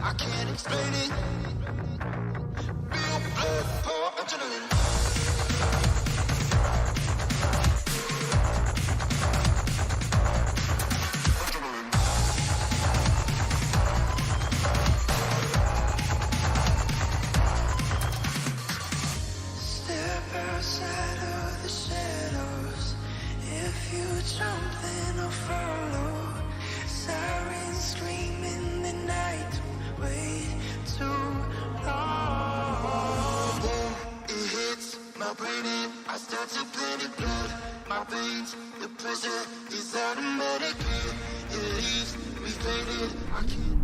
I can't explain it. Real blood, power, adrenaline. Step outside of the shadows. If you jump, then I'll follow. Sirens scream in the night. Wait too long. Boom, it hits my brain and I start to panic. Blood, my veins, the pressure is automatic. It leaves me faded. I can't.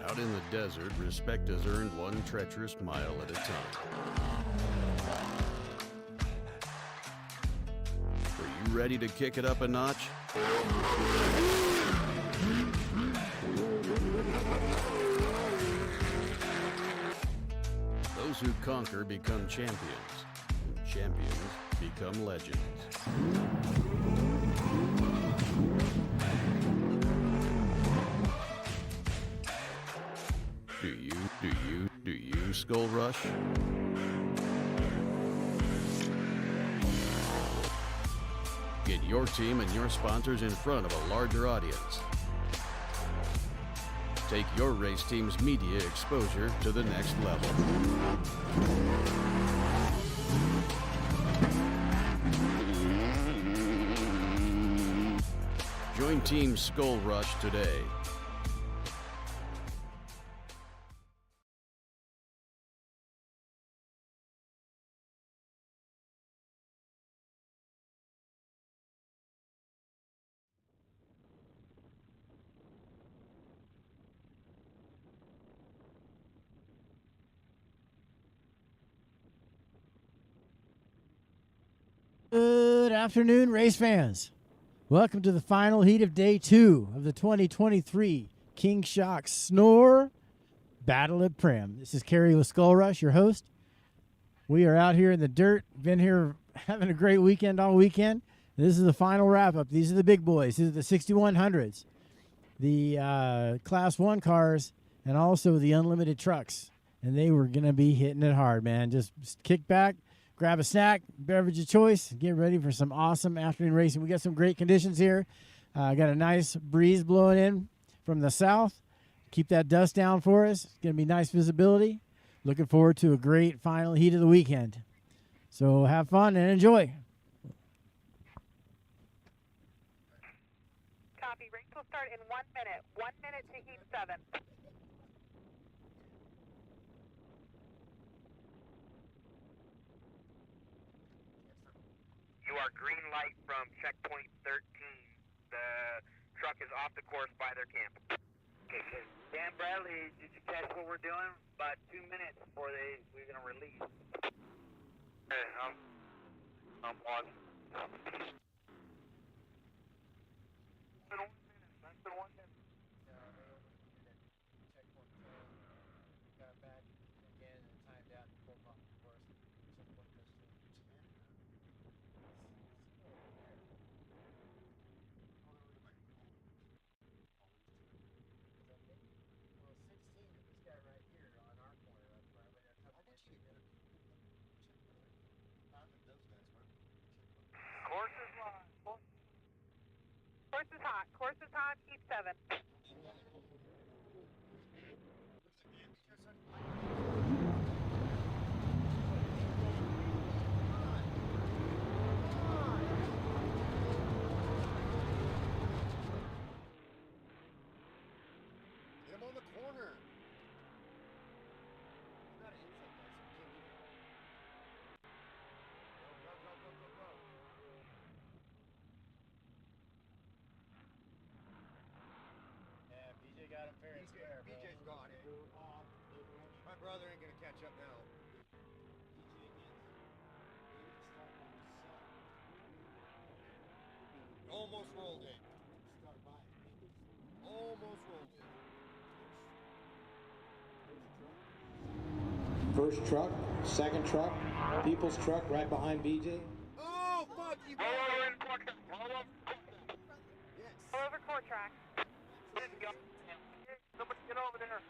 Out in the desert, respect is earned one treacherous mile at a time. Are you ready to kick it up a notch? Those who conquer become champions, and champions become legends. Do you, Skull Rush? Get your team and your sponsors in front of a larger audience. Take your race team's media exposure to the next level. Join Team Skull Rush today. Good afternoon, race fans. Welcome to the final heat of day 2 of the 2023 King Shock SNORE Battle at Primm. This is Kerry with SkullRush, your host. We are out here in the dirt. Been here having a great weekend all weekend. This is the final wrap-up. These are the big boys. These are the 6100s, the Class 1 cars, and also the unlimited trucks. And they were going to be hitting it hard, man. Just kick back, grab a snack, beverage of choice, get ready for some awesome afternoon racing. We got some great conditions here. Got a nice breeze blowing in from the south. Keep that dust down for us. It's going to be nice visibility. Looking forward to a great final heat of the weekend. So have fun and enjoy. Copy. Race will start in 1 minute. 1 minute to heat 7. You are green light from checkpoint 13. The truck is off the course by their camp. Okay, Dan Bradley, did you catch what we're doing? About 2 minutes before we're going to release. Okay, I'm on. Less than 1 minute. Got back again and timed out and pulled off the course. Course is live. Course is hot. Course is hot. Heat 7. Get him on the corner. Yeah, BJ got him fair and square, bro. BJ's got it. My brother ain't gonna catch up now. Almost rolled it. Almost rolled it. First truck, second truck, People's truck right behind BJ. Oh, fuck you! Roll over in core track. Yes. Roll over core track. Somebody get over there.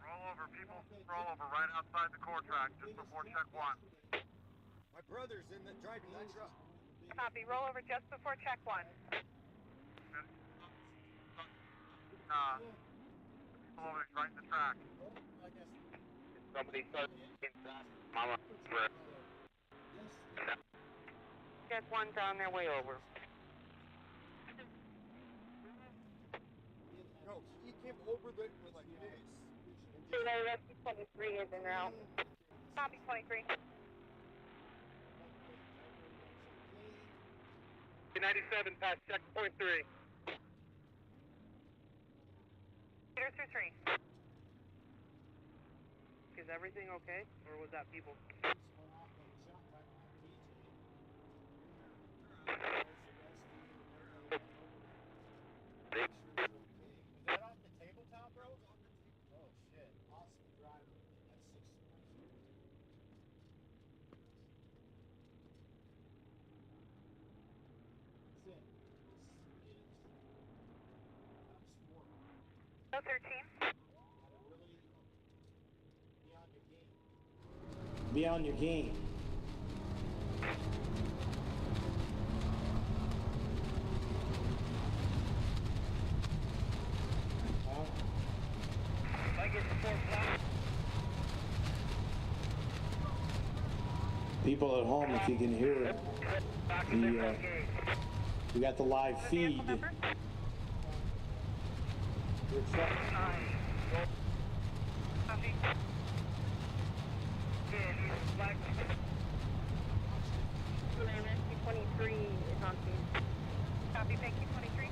Roll over, people. Roll over right outside the core track, just before check 1. My brother's in the driving that truck. Copy. Roll over just before check 1. People over right in the track. Somebody starts Mama. Check 1's on their way over. No, he came over the like this. Rescue 23 is en route. Copy 23. 97 past checkpoint 3. Peter through 3. Is everything okay? Or was that people? Is that off the tabletop, bro? Oh shit. Awesome driver. That's 6. No 13. Be on your game. People at home, if you can hear it, we got the live feed. Copy. 23 is on scene. Copy, thank you, 23.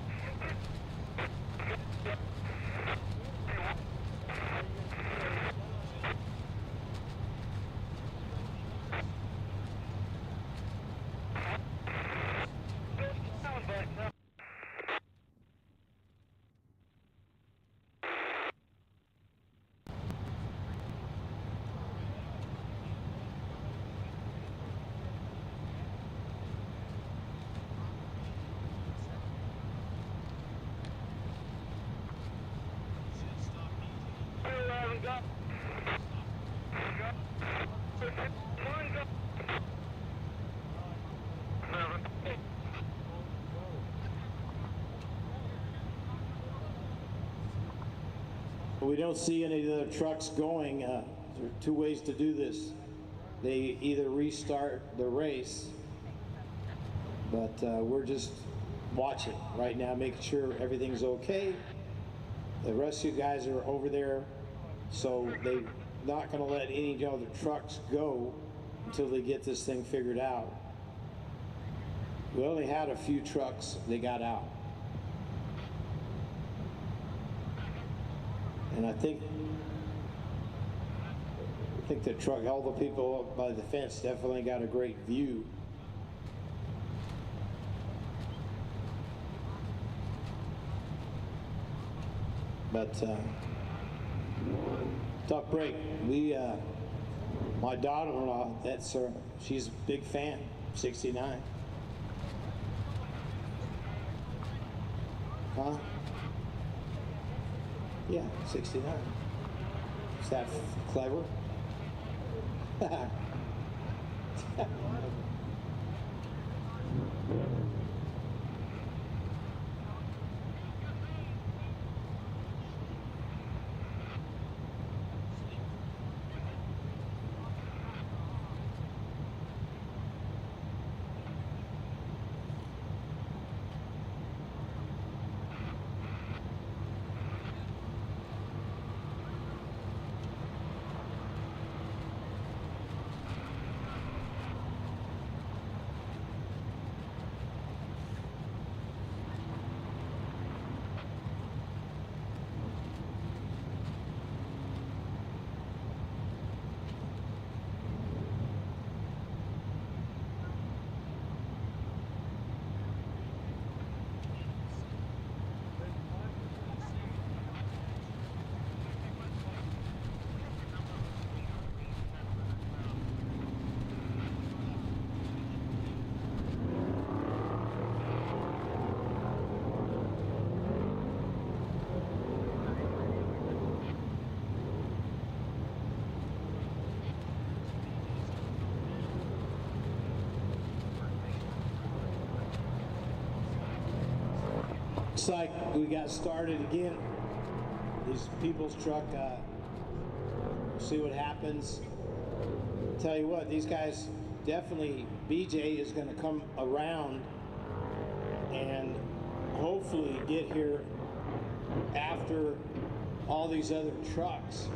We don't see any of the trucks going. There are 2 ways to do this. They either restart the race, but we're just watching right now, making sure everything's okay. The rescue guys are over there, so they're not going to let any other trucks go until they get this thing figured out. We only had a few trucks, they got out. And I think the truck, all the people up by the fence definitely got a great view. But tough break. My daughter-in-law, that's her, she's a big fan, 69. Huh? Yeah, 69. Is that clever? Looks like we got started again. These people's truck, see what happens. Tell you what, these guys definitely, BJ is going to come around and hopefully get here after all these other trucks.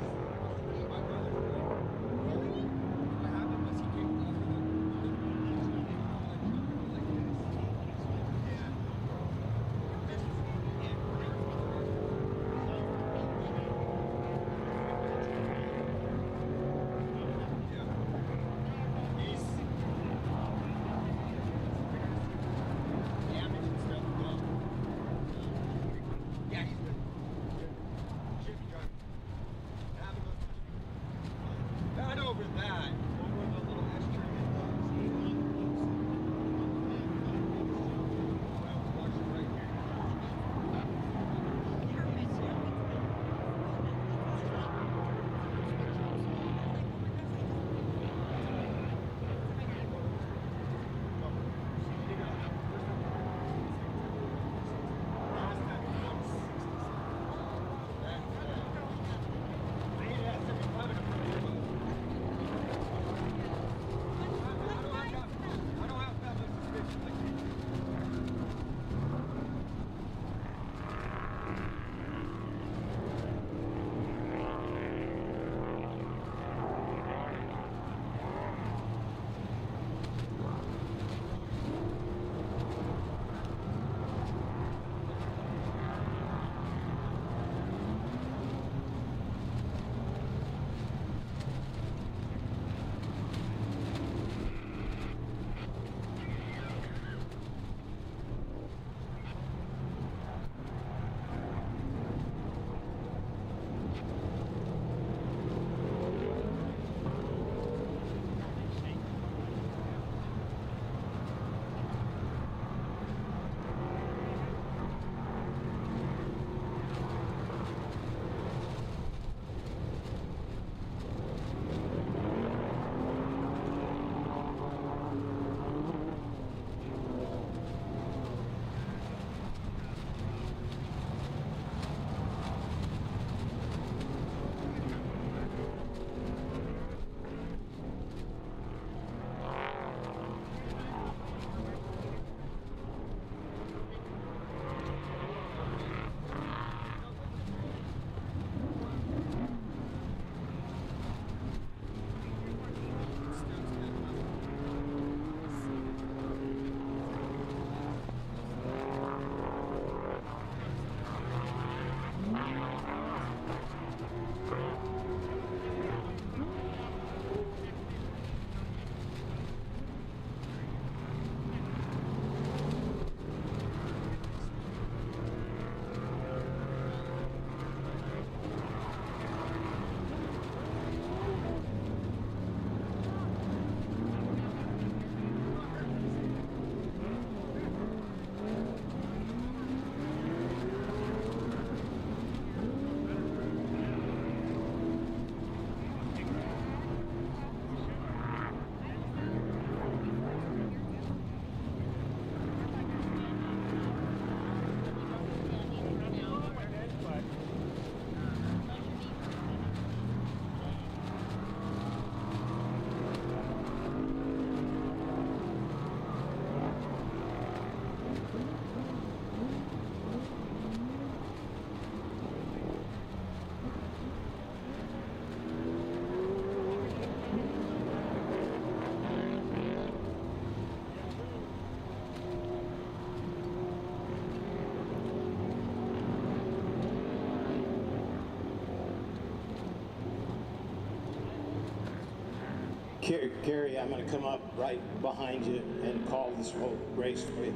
Carrie, I'm going to come up right behind you and call this whole race for you.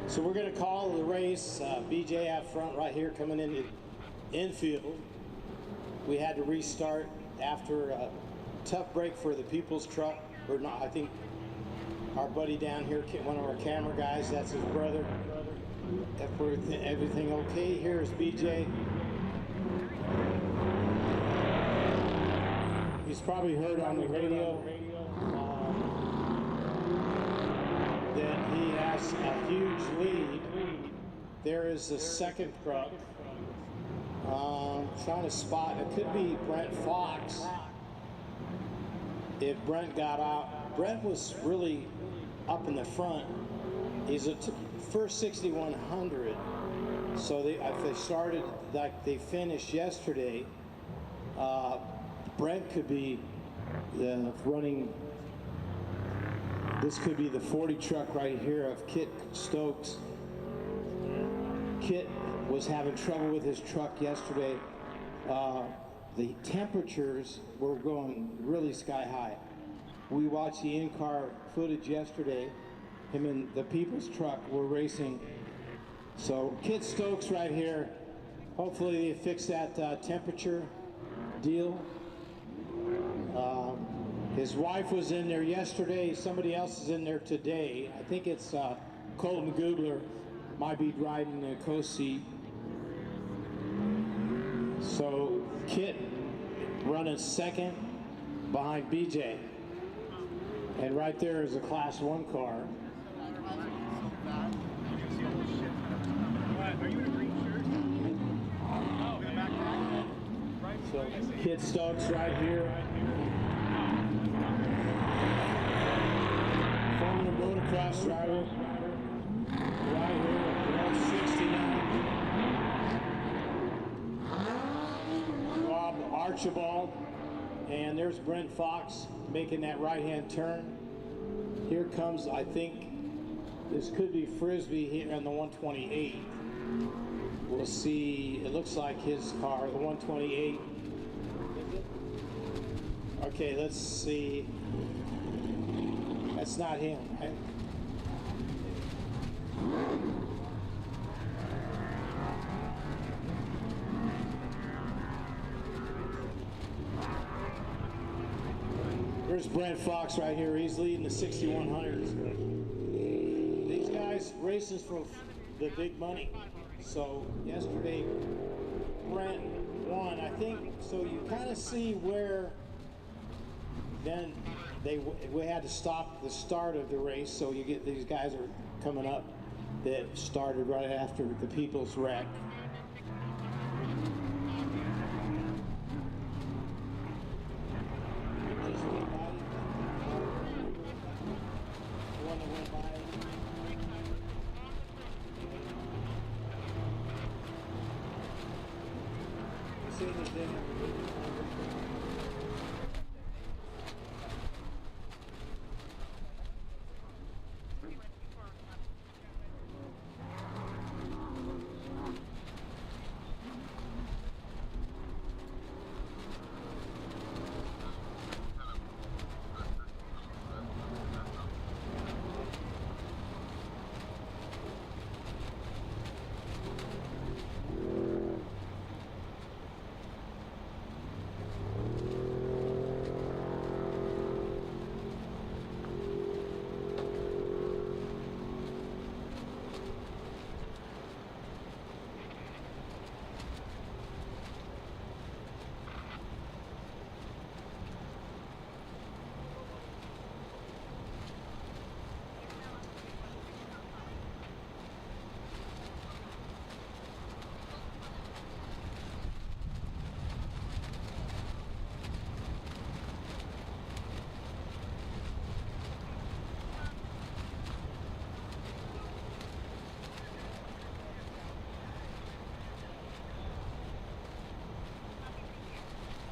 So we're going to call the race. BJ out front right here coming into infield. We had to restart after a tough break for the people's truck. Or not, I think our buddy down here, one of our camera guys, that's his brother. Everything okay? Here's BJ. He's probably heard on the radio that he has a huge lead There is the second truck. Trying to spot, it could be Brent Fox. If Brent got out, Brent was really up in the front. He's a first 6100. So if they started like they finished yesterday, Brent could be running. This could be the 40 truck right here of Kit Stokes. Kit was having trouble with his truck yesterday. The temperatures were going really sky high. We watched the in-car footage yesterday. Him and the people's truck were racing. So Kit Stokes right here. Hopefully they fix that temperature deal. His wife was in there yesterday. Somebody else is in there today. I think it's Colton Googler might be driving the co-seat. So Kit running second behind BJ. And right there is a Class 1 car. So Kit Stokes right here. Former motocross driver. Right here, 69. Rob Archibald. And there's Brent Fox making that right-hand turn. Here comes, I think, this could be Frisbee here on the 128. We'll see, it looks like his car, the 128. Okay, let's see. That's not him, right? There's Brent Fox right here. He's leading the 6100s. These guys races for the big money. So yesterday, Brent won. I think so. You kind of see where then we had to stop the start of the race. So you get these guys are coming up that started right after the people's wreck.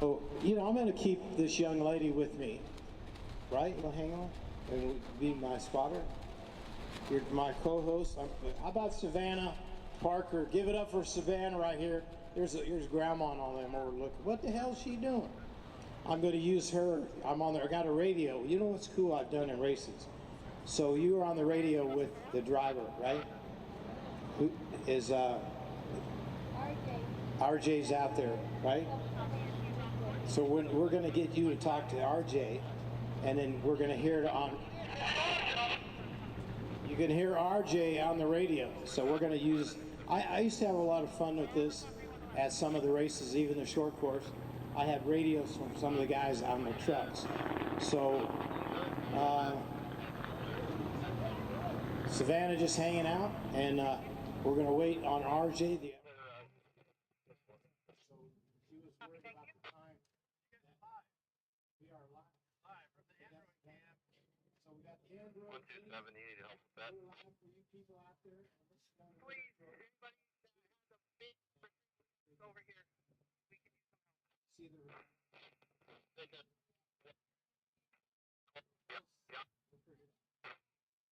So, you know, I'm going to keep this young lady with me, right? You'll hang on and be my spotter. You're my co-host. How about Savannah Parker? Give it up for Savannah right here. Here's Grandma on them overlooking. What the hell is she doing? I'm going to use her. I'm on there. I got a radio. You know what's cool I've done in races? So you were on the radio with the driver, right? Who is RJ's out there, right? So we're going to get you to talk to RJ, and then we're going to hear it on. You can hear RJ on the radio. So we're going to use. I used to have a lot of fun with this at some of the races, even the short course. I had radios from some of the guys on the trucks. So Savannah just hanging out, and We're going to wait on RJ. Please, anybody that has a big over here, we can use some help.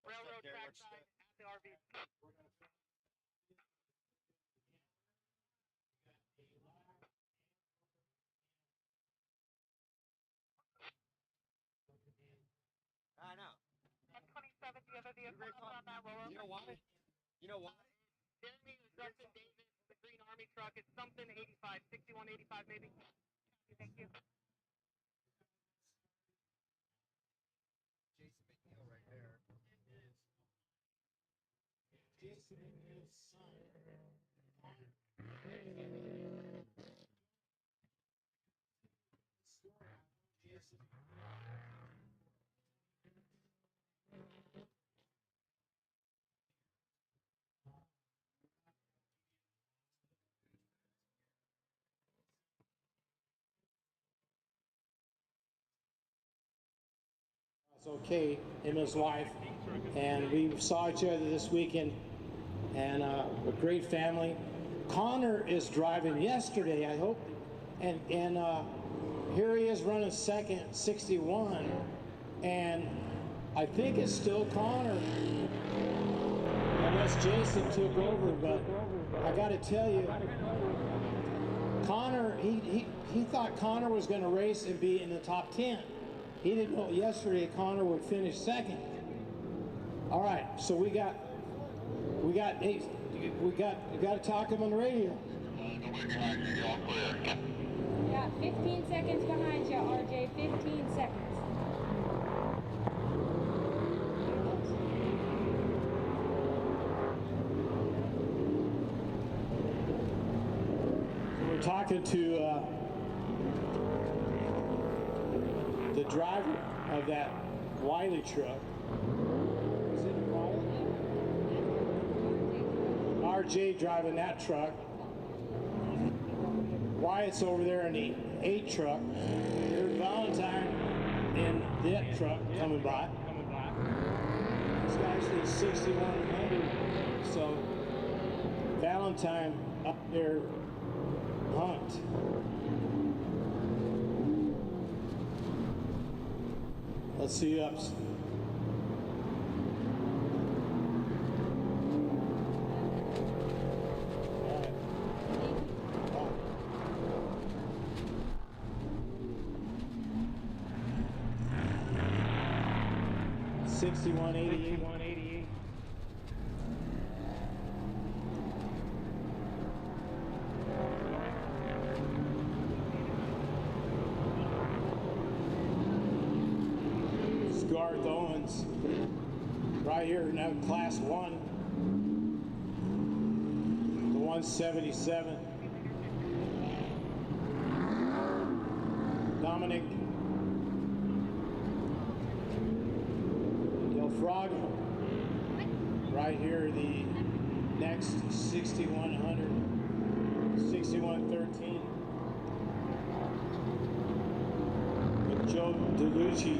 Railroad track side at the RV. I know. 127, do you have a vehicle on that rollover? You know why? You know why? Jeremy Justin Davis, the Green Army truck. It's something 85, 6185 maybe. Thank you. Jason McNeil right there. It's okay, him and his wife, and we saw each other this weekend, and a great family. Connor is driving yesterday, I hope, and here he is running second, 61, and I think it's still Connor, unless Jason took over, but I got to tell you, Connor, he thought Connor was going to race and be in the top 10. He didn't know yesterday Connor would finish second. All right, so we got to talk him on the radio. Yeah, 15 seconds behind you, RJ. 15 seconds. We're talking to the driver of that Wiley truck. Is it Wiley? RJ driving that truck. Wyatt's over there in the 8 truck. There's Valentine in that truck coming by. This guy's in 6100. So Valentine up there, Hunt. Let's see ups. $61.88. Garth Owens, right here now, class 1, the 177. Dominic Delfraga, right here, the next 6100, 6113. With Joe DeLucci.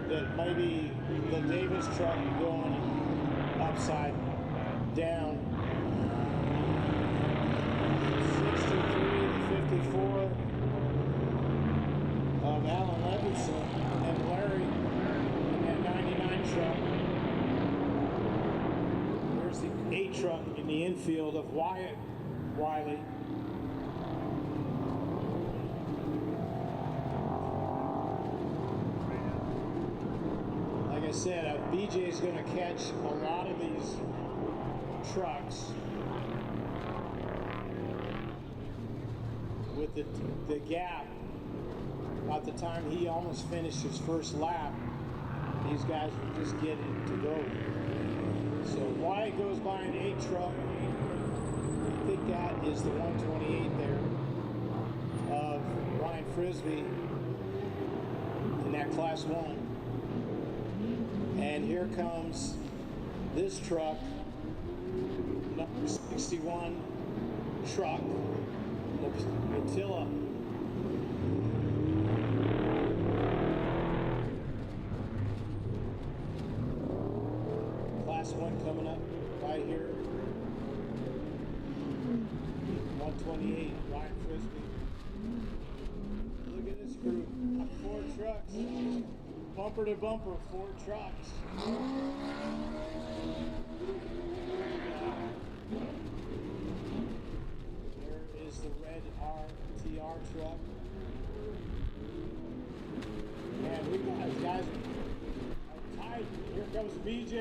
That maybe the Davis truck going upside down. 63 to 54 of Alan Levinson and Larry in that 99 truck. There's the 8 truck in the infield of Wyatt Wiley. Like I said, BJ is going to catch a lot of these trucks with the gap. About the time he almost finished his first lap, these guys were just getting to go. So Wyatt goes by an 8 truck. I think that is the 128 there of Ryan Frisbee in that class 1. And here comes this truck, number 61 truck, Attila. Class 1 coming up right here. 128, Ryan Frisbee. Look at this crew. 4 trucks. Bumper to bumper, 4 trucks. There is the red RTR truck. Man, we got guys are tight. Here comes BJ.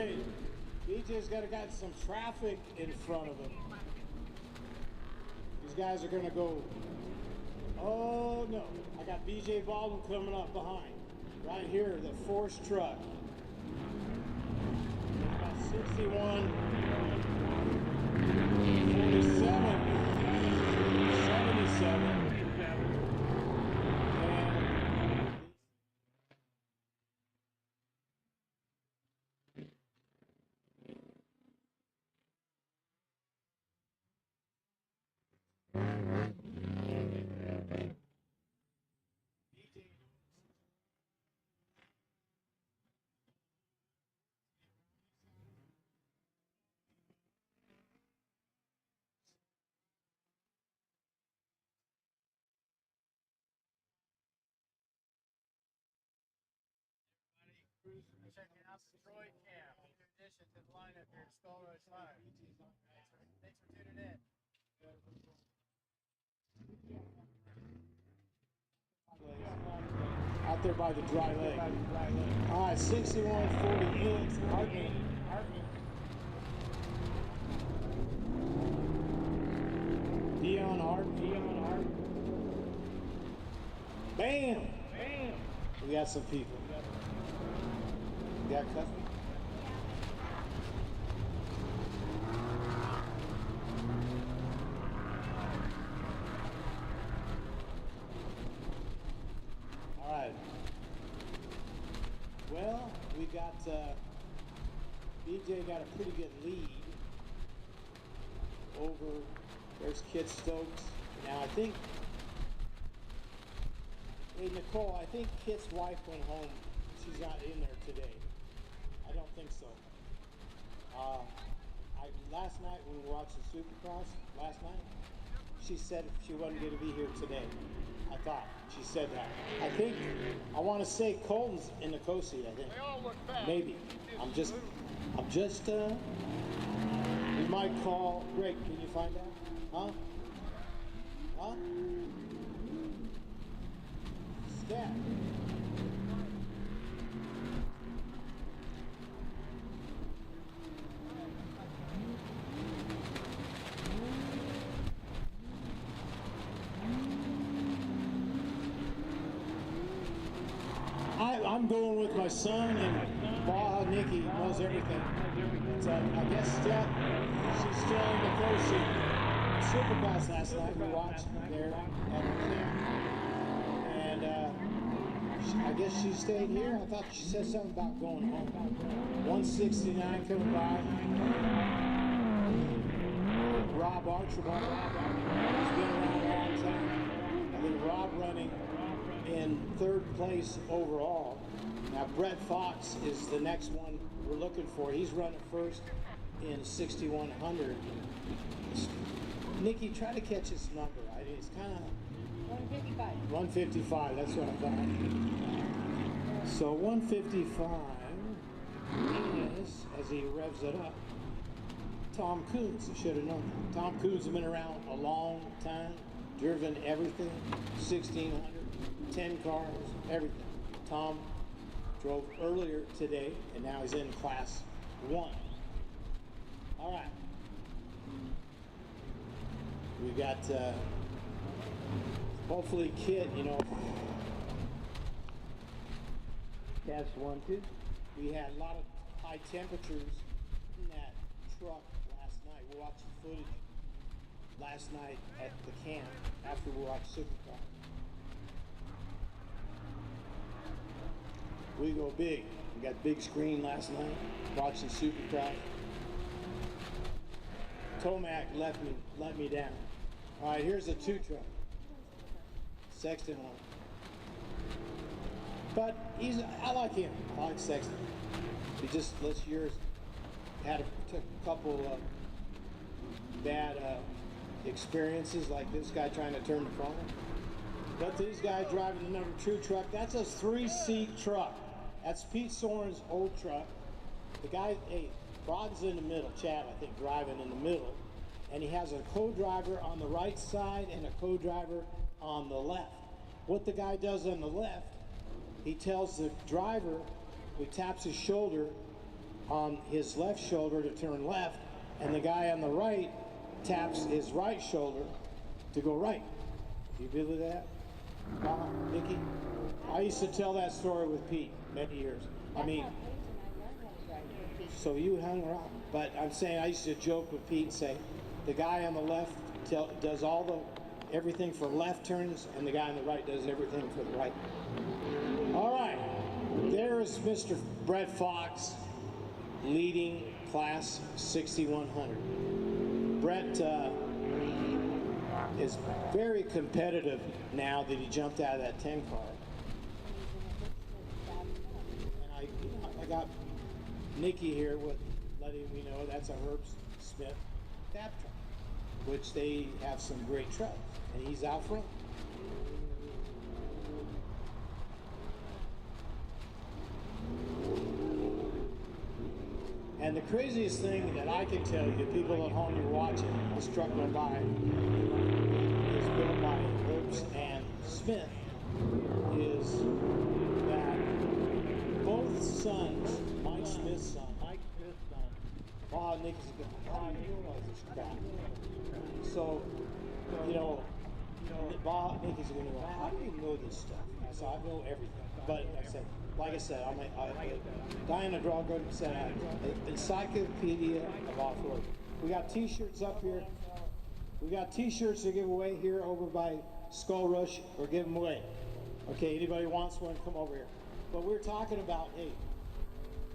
BJ's got some traffic in front of him. These guys are gonna go. Oh no! I got BJ Baldwin coming up behind. Right here, the force truck. About 61, 47, 77. Checking out Detroit Camp. New addition to the lineup here at SkullRush Live. Thanks for tuning in. Out there by the dry lake. All right, 6148. Hartman. Dion Hartman. Bam! We got some people. You got company? All right. Well, we got BJ got a pretty good lead over. There's Kit Stokes. Now I think. Hey Nicole, I think Kit's wife went home. She's not in there today. I don't think so. Last night when we watched the Supercross, she said she wasn't going to be here today. I thought she said that. I think, I want to say Colton's in the co-seat, I think. They all look fast. Maybe. I'm just, we might call, Greg, can you find out? Huh? Scat. I'm going with my son, and Baja Nikki knows everything. So I guess she's still in the first seat. Supercross last night we watched there at the camp, and I guess she stayed here. I thought she said something about going home. 169 coming by. Rob Archibald, he's been around a long time. I think Rob running in 3rd place overall. Now Brett Fox is the next one we're looking for. He's running first in 6100. Nikki, try to catch his number. It's kind of 155. 155. That's what I thought. So 155 is, as he revs it up, Tom Coons. I should have known that. Tom Coons has been around a long time, driven everything, 1600. 10 cars, everything. Tom drove earlier today, and now he's in class 1. All right. We got, hopefully Kit, test 1, 2. We had a lot of high temperatures in that truck last night. We watched the footage last night at the camp after we watched Supercross. We go big. We got big screen last night, watching Supercross. Tomac let me down. All right, here's a 2 truck. Sexton on it. But I like him. I like Sexton. He just last year took a couple of bad experiences, like this guy trying to turn the corner. But these guys driving the number 2 truck, that's a 3-seat truck. That's Pete Soren's old truck. The guy, hey, Rod's in the middle, Chad, I think, driving in the middle. And he has a co-driver on the right side and a co-driver on the left. What the guy does on the left, he tells the driver, he taps his shoulder on his left shoulder to turn left, and the guy on the right taps his right shoulder to go right. Do you believe that? Nikki? I used to tell that story with Pete many years. I mean, so you hung around. But I'm saying I used to joke with Pete and say, the guy on the left does everything for left turns, and the guy on the right does everything for the right. All right, there is Mr. Brett Fox leading class 6100. Brett is very competitive now that he jumped out of that 10 car. And I got Nikki here with letting me know that's a Herb Smith fab truck, which they have some great trucks, and he's out front. And the craziest thing that I can tell you, the people at home you're watching, this truck go by, is built by Herbst and Smith, is that both sons, Mike Smith's son, Baja Nick's good. How do you know this crap? So, Baja Nick is going to go, how do you know this stuff? I said, I know everything. But I said, like I said, Diana Drago said, an encyclopedia of off-road. We got t-shirts up here. We got t-shirts to give away here over by SkullRush. We're giving away. Okay, anybody wants one, come over here. But we're talking about, hey,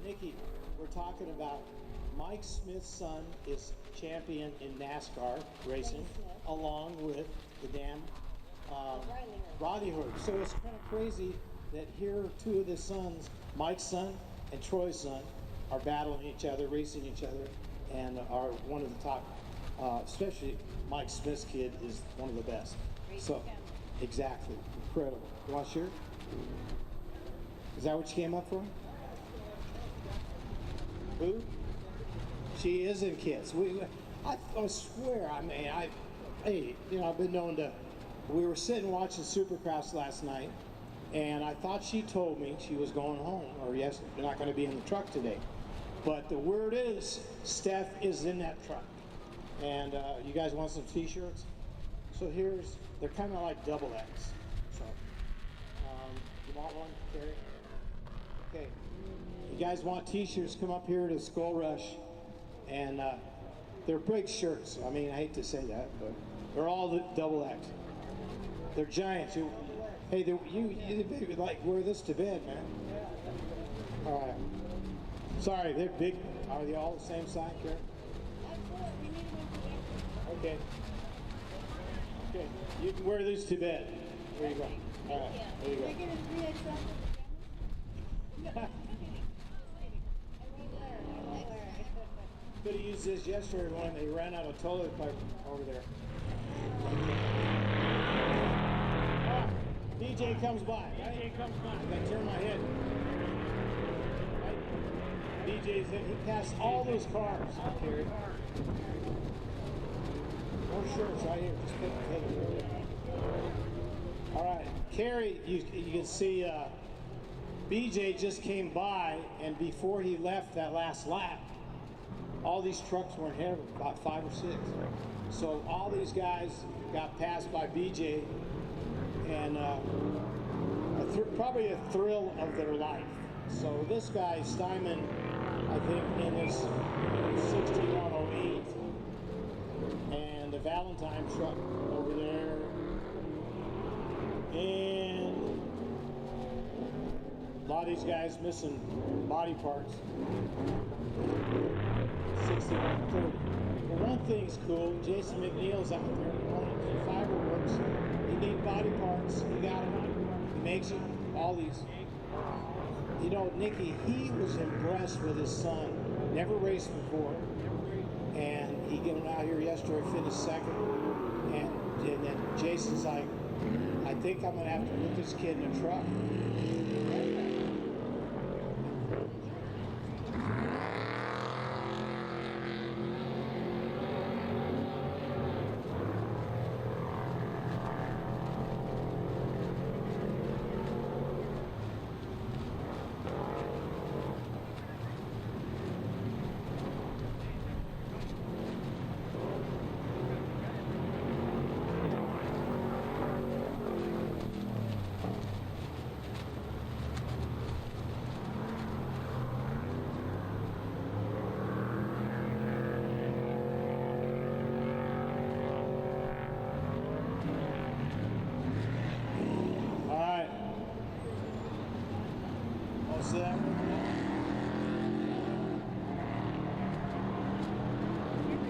Nikki, we're talking about Mike Smith's son is champion in NASCAR racing, along with the damn Roddy Herb. So it's kind of crazy that here 2 of the sons, Mike's son and Troy's son, are battling each other, racing each other, and are one of the top, especially Mike Smith's kid is one of the best. So, exactly, incredible. You want a shirt? Is that what you came up for? Who? She is in kids. I swear, I mean, I've been known to, we were sitting watching Supercross last night, and I thought she told me she was going home, or yes, they're not going to be in the truck today. But the word is, Steph is in that truck. And you guys want some t-shirts? So they're kind of like double X. So, you want one, Carrie? Okay. You guys want t-shirts, come up here to SkullRush. And they're big shirts. I mean, I hate to say that, but they're all the double X. They're giants. Hey, you like wear this to bed, man. All right. Sorry, they're big. Are they all the same size, Karen? Okay. Okay. You can wear these to bed. There you go. All right. There you go. Could have used this yesterday when they ran out of toilet paper over there. DJ comes by. DJ comes by. I gotta turn my head. DJ's in. He passed all those cars. Carrie. More shirts right here. Just put the head. All right, Carrie. You can see BJ just came by, and before he left that last lap, all these trucks were in here, about 5 or 6. So all these guys got passed by BJ, and probably a thrill of their life. So this guy, Steinman, I think in his 6108, and the Valentine truck over there, and a lot of these guys missing body parts. 6130. Well, one thing's cool. Jason McNeil's out there running the fiberworks. You need body parts. He got them. He makes them. All these. You know, Nicky, he was impressed with his son. Never raced before. And he got out here yesterday, finished second. And then Jason's like, I think I'm going to have to put this kid in a truck.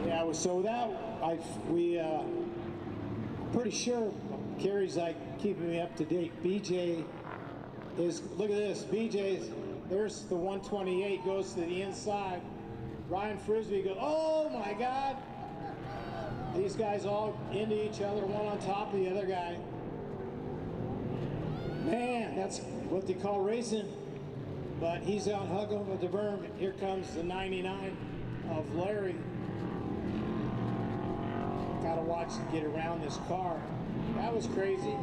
Yeah, so that pretty sure Carrie's like keeping me up to date. BJ is, look at this, BJ's, there's the 128 goes to the inside. Ryan Frisbee goes, oh my God. These guys all into each other, one on top of the other guy. Man, that's what they call racing. But he's out hugging with the berm. Here comes the 99 of Larry. Gotta watch to get around this car. That was crazy.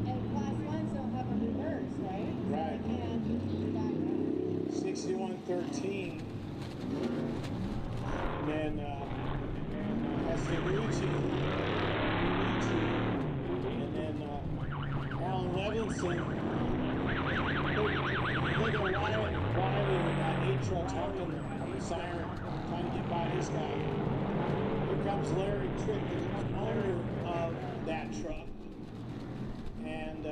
And class ones don't have a reverse, right? Right. And 6113. And then that's the Luigi. And then Alan Levinson. Look at Wiley with that 8-truck honking the siren, trying to get by this guy. Here comes Larry Trick, the owner of that truck. And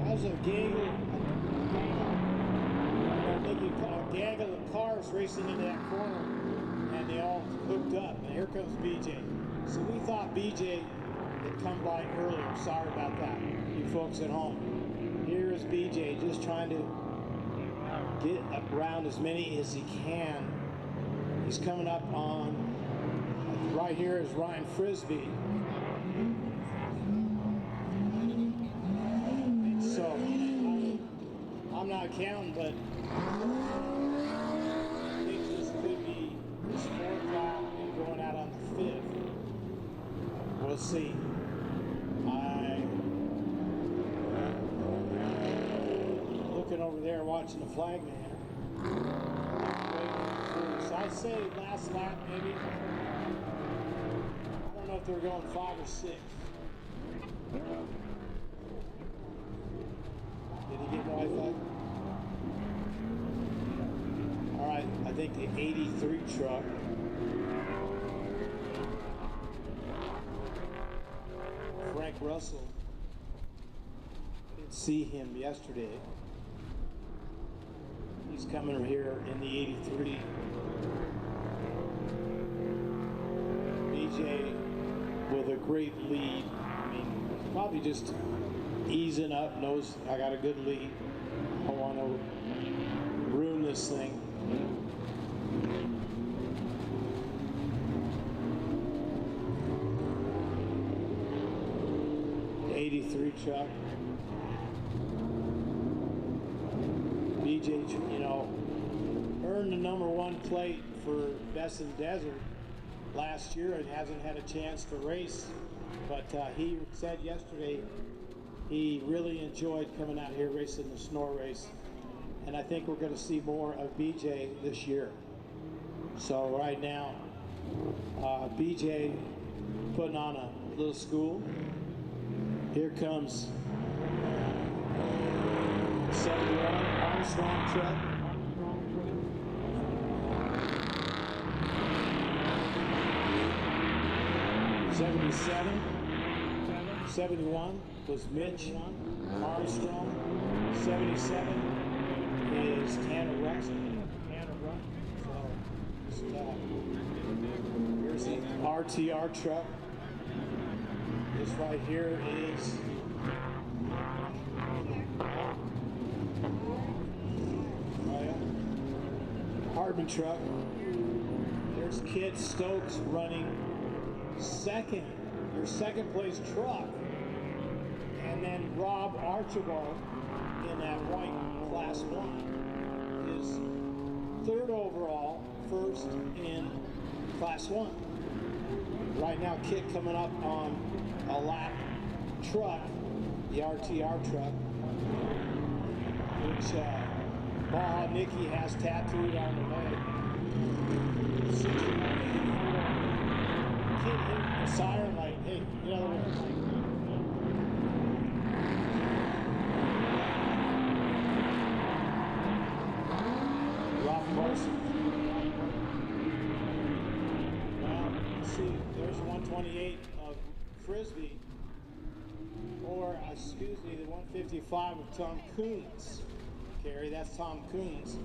as a gaggle of cars racing into that corner, and they all hooked up. And here comes BJ. So we thought BJ had come by earlier. Sorry about that, you folks at home. Here is BJ just trying to get around as many as he can. He's coming up on, right here is Ryan Frisbee. So, I'm not counting, but I think this could be his 4th lap and going out on the 5th. We'll see. Looking over there watching the flag man. So I'd say last lap maybe. I don't know if they were going 5 or 6. Did he get Wi-Fi? All right, I think the 83 truck. Frank Russell. I didn't see him yesterday. He's coming here in the 83. BJ with a great lead. I mean, probably just easing up, knows I got a good lead. I don't want to ruin this thing. The 83 truck. BJ, you know, earned the #1 plate for Desert Desert last year and hasn't had a chance to race. But he said yesterday he really enjoyed coming out here racing the SNORE race. And I think we're going to see more of BJ this year. So right now, BJ putting on a little school. Here comes 71 Armstrong truck. '77, 71 was Mitch Armstrong. '77 is Carreras. So here's the RTR truck. This right here is Hardman truck. There's Kid Stokes running second, your second place truck. And then Rob Archibald in that white class 1 is third overall, first in class 1. Right now, Kit coming up on a lap truck, the RTR truck, which Baja Nikki has tattooed on the leg. 6184. Kid hit the siren light. Hey, get out of the way. Rob Parsons. Well, let's see. There's 128 of Frisbee. Or, excuse me, the 155 of Tom Coons. Carrie, that's Tom Coons.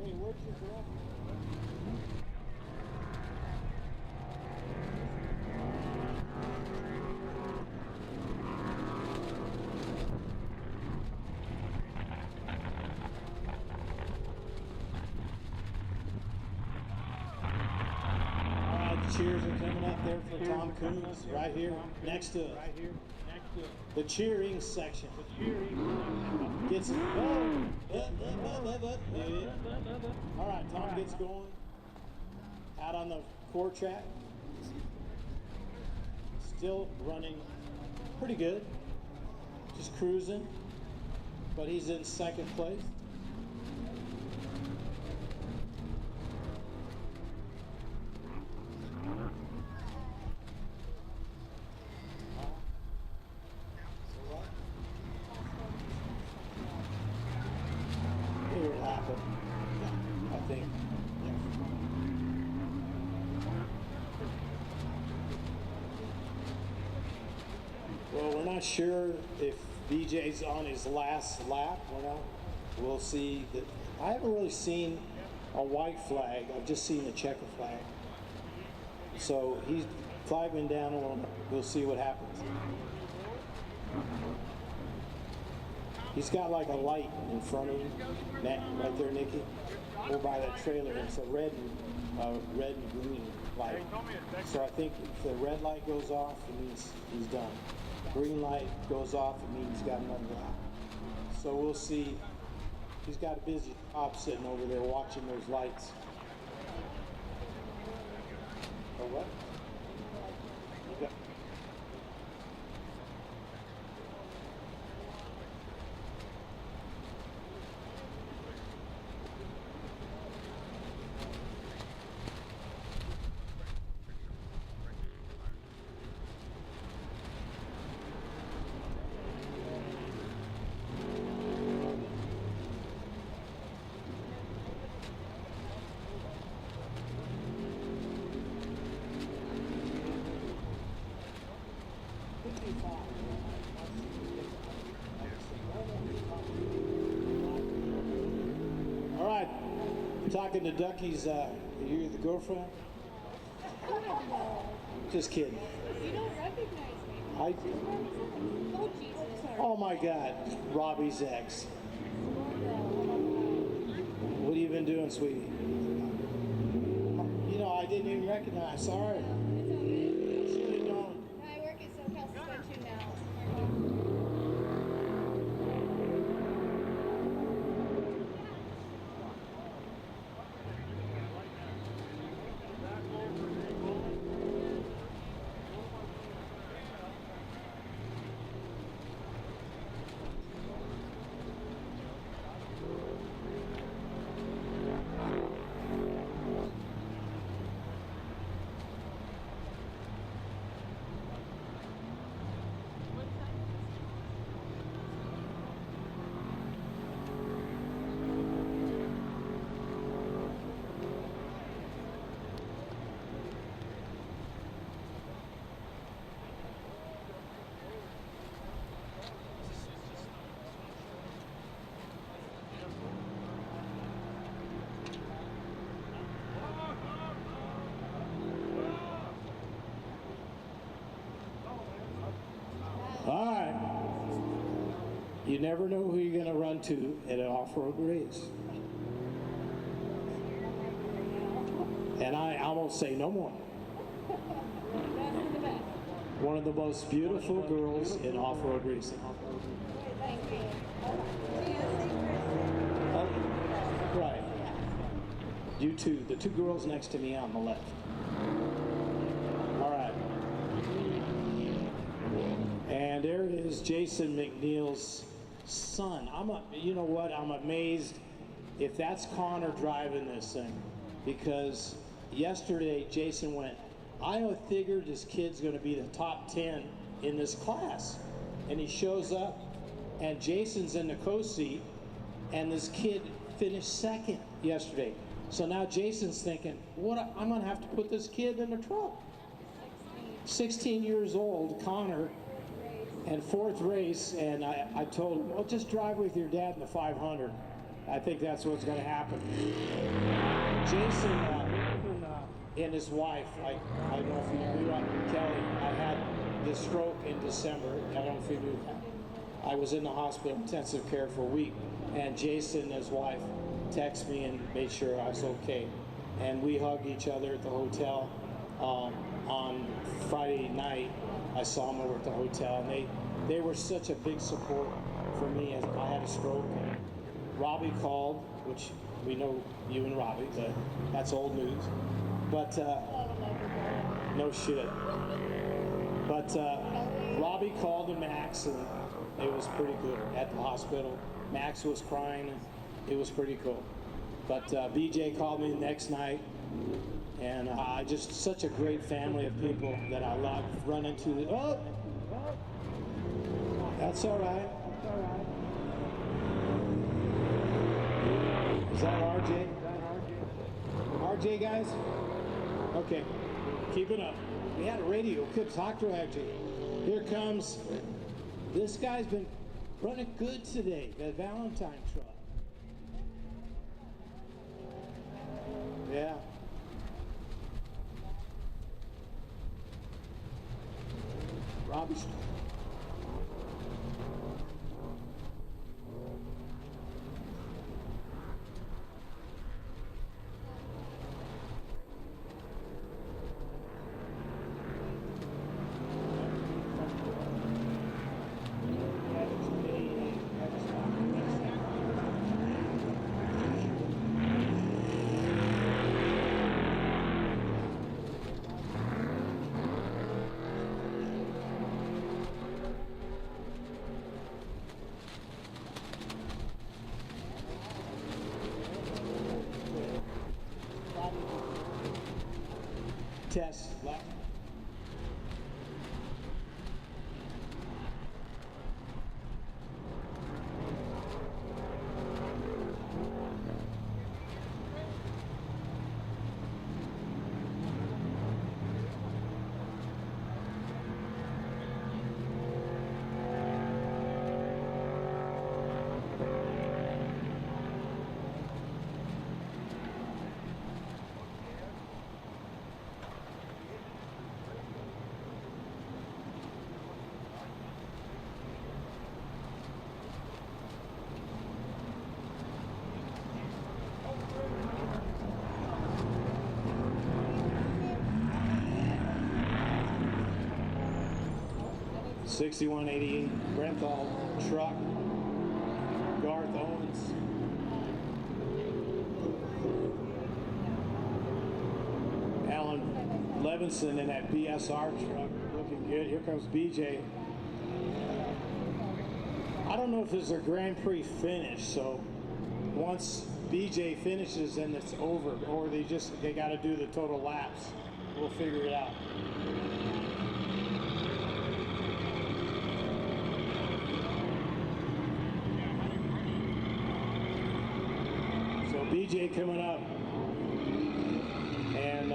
Hey, where'd you go? Cheers are coming up there for Tom Coons, right here, next to it. The cheering section. Gets it. All right, Tom gets going. Out on the core track. Still running pretty good. Just cruising. But he's in second place. Well, we're not sure if BJ's on his last lap. We'll see. That I haven't really seen a white flag. I've just seen a checker flag. So he's climbing down, and we'll see what happens. He's got like a light in front of him, right there, Nikki. Over by that trailer. It's a red and green light. So I think if the red light goes off, it means he's done. Green light goes off, it means he's got another lap. So we'll see. He's got a busy cop sitting over there watching those lights. Or what? Yeah. All right, talking to Ducky's, are you the girlfriend? Just kidding. You don't recognize me. I. Oh, Jesus. Oh my God, Robbie's ex. What have you been doing, sweetie? You know, I didn't even recognize. Sorry. It's okay. I should have known. I work at SoCal Suspension now. You never know who you're going to run to at an off-road race. And I won't say no more. One of the most beautiful girls in off-road racing. Oh, right. You two, the two girls next to me on the left. All right. And there is Jason McNeil's son. You know what? I'm amazed if that's Connor driving this thing, because yesterday Jason went, I figured this kid's going to be the top 10 in this class, and he shows up, and Jason's in the co-seat, and this kid finished second yesterday. So now Jason's thinking, I'm going to have to put this kid in the truck. 16 years old, Connor, and fourth race, and I told him, well, just drive with your dad in the 500. I think that's what's going to happen. Jason and his wife, I don't know if you knew, Kelly, I had this stroke in December. I don't know if you knew that. I was in the hospital, intensive care for a week, and Jason and his wife texted me and made sure I was okay. And we hugged each other at the hotel. On Friday night, I saw them over at the hotel, and they were such a big support for me as I had a stroke. And Robbie called, which we know you and Robbie, but that's old news. But no shit. But Robbie called to Max, and it was pretty good at the hospital. Max was crying, and it was pretty cool. But BJ called me the next night. And just such a great family of people that I love. Run into the, oh, that's all right. Is that RJ? RJ, guys? Okay, keep it up. We had a radio. Could talk to RJ. Here comes, this guy's been running good today, the Valentine truck. Yeah. Robbie's. Test left. $61.88 Brenthal truck. Garth Owens. Alan Levinson in that BSR truck, looking good. Here comes BJ. I don't know if there's a Grand Prix finish, so once BJ finishes, then it's over, or they got to do the total laps. We'll figure it out. BJ coming up, and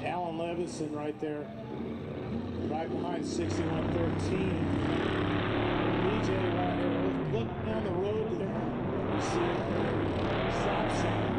Alan Levinson right there, right behind 6113. BJ right here. Look down the road there. You see it. Stop sign.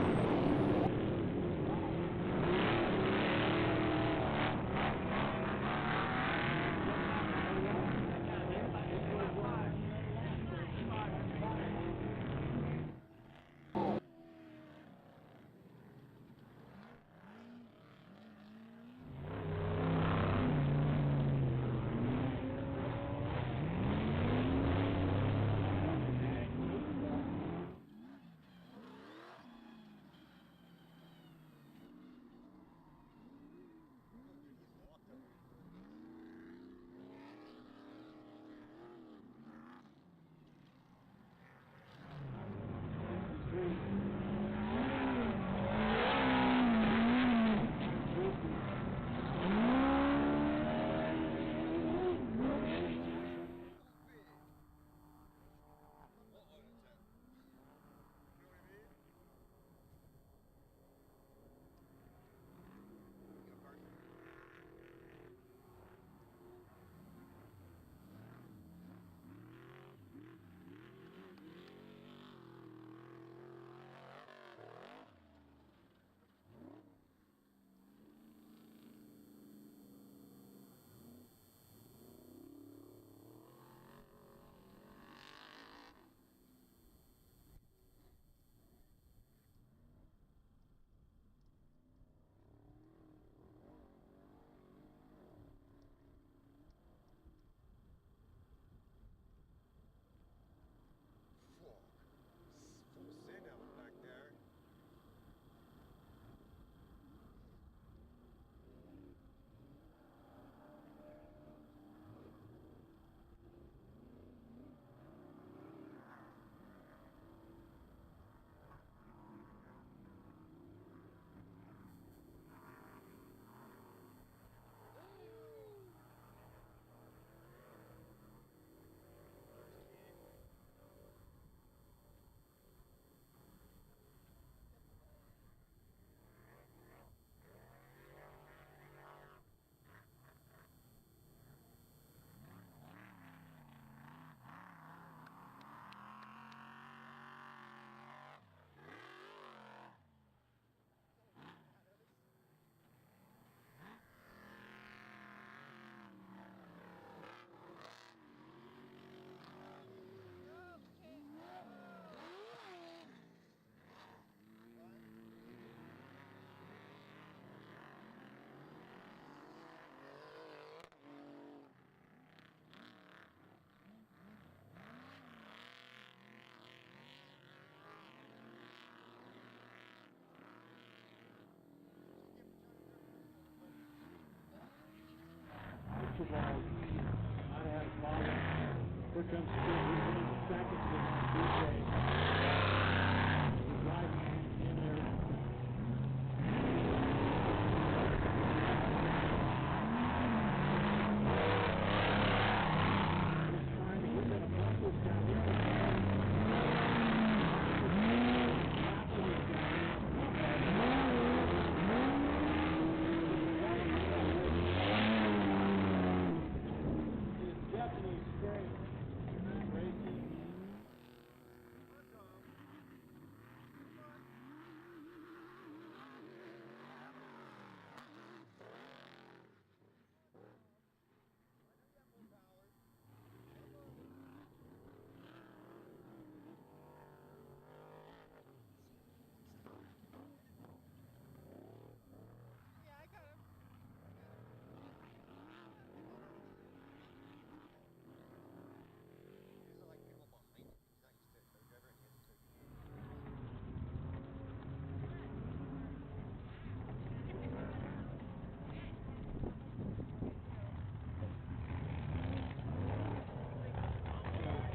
comes Skid. He's in second to DJ. He's riding in there. He's trying to get in a bumper down here.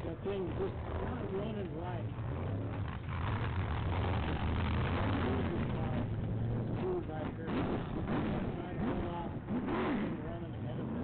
The thing just not running right. It's cool back there. Trying to pull off and running ahead of it.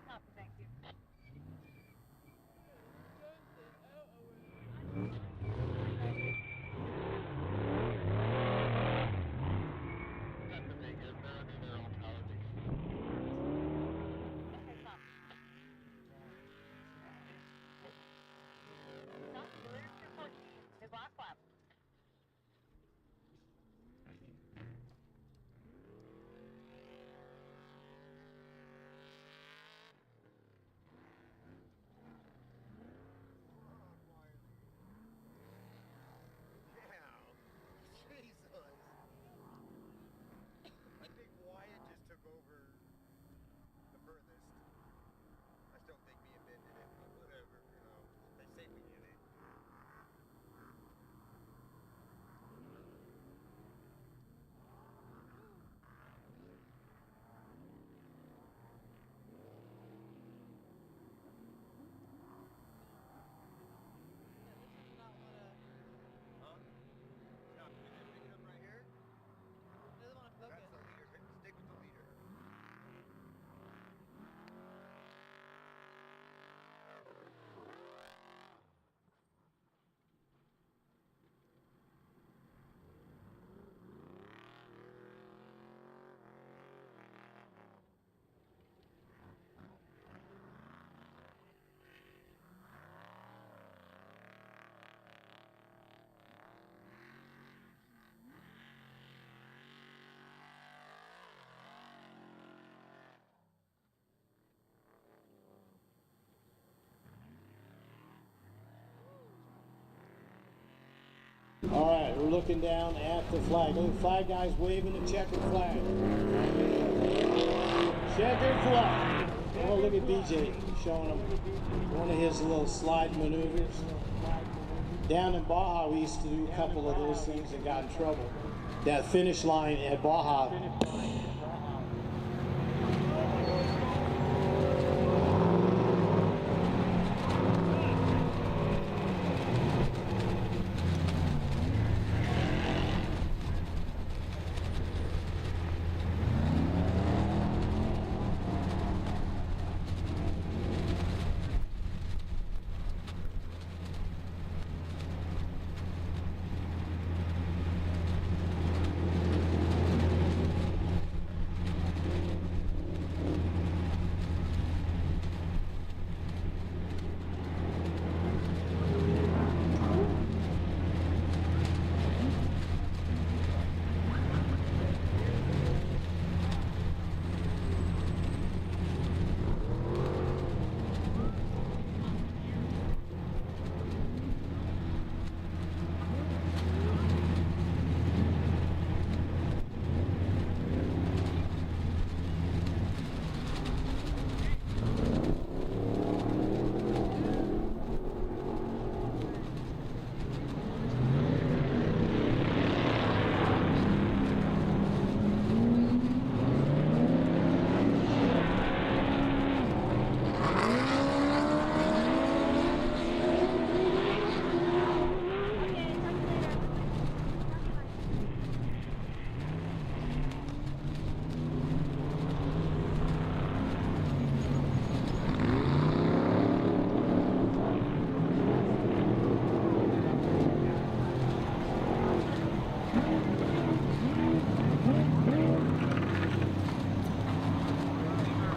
Copy, thank you. Okay, copy. No, delivered to 14. The block flap. I think Wyatt just took over the furthest. I still think me and Ben did it, but whatever, you know. They say we did it. Huh? Stop. You didn't pick it up right here? That's the leader. Stick with the leader. All right, we're looking down at the flag. Look, 5 guys waving the checkered flag. Checkered flag. Oh, look at BJ showing them one of his little slide maneuvers. Down in Baja, we used to do a couple of those things and got in trouble. That finish line at Baja.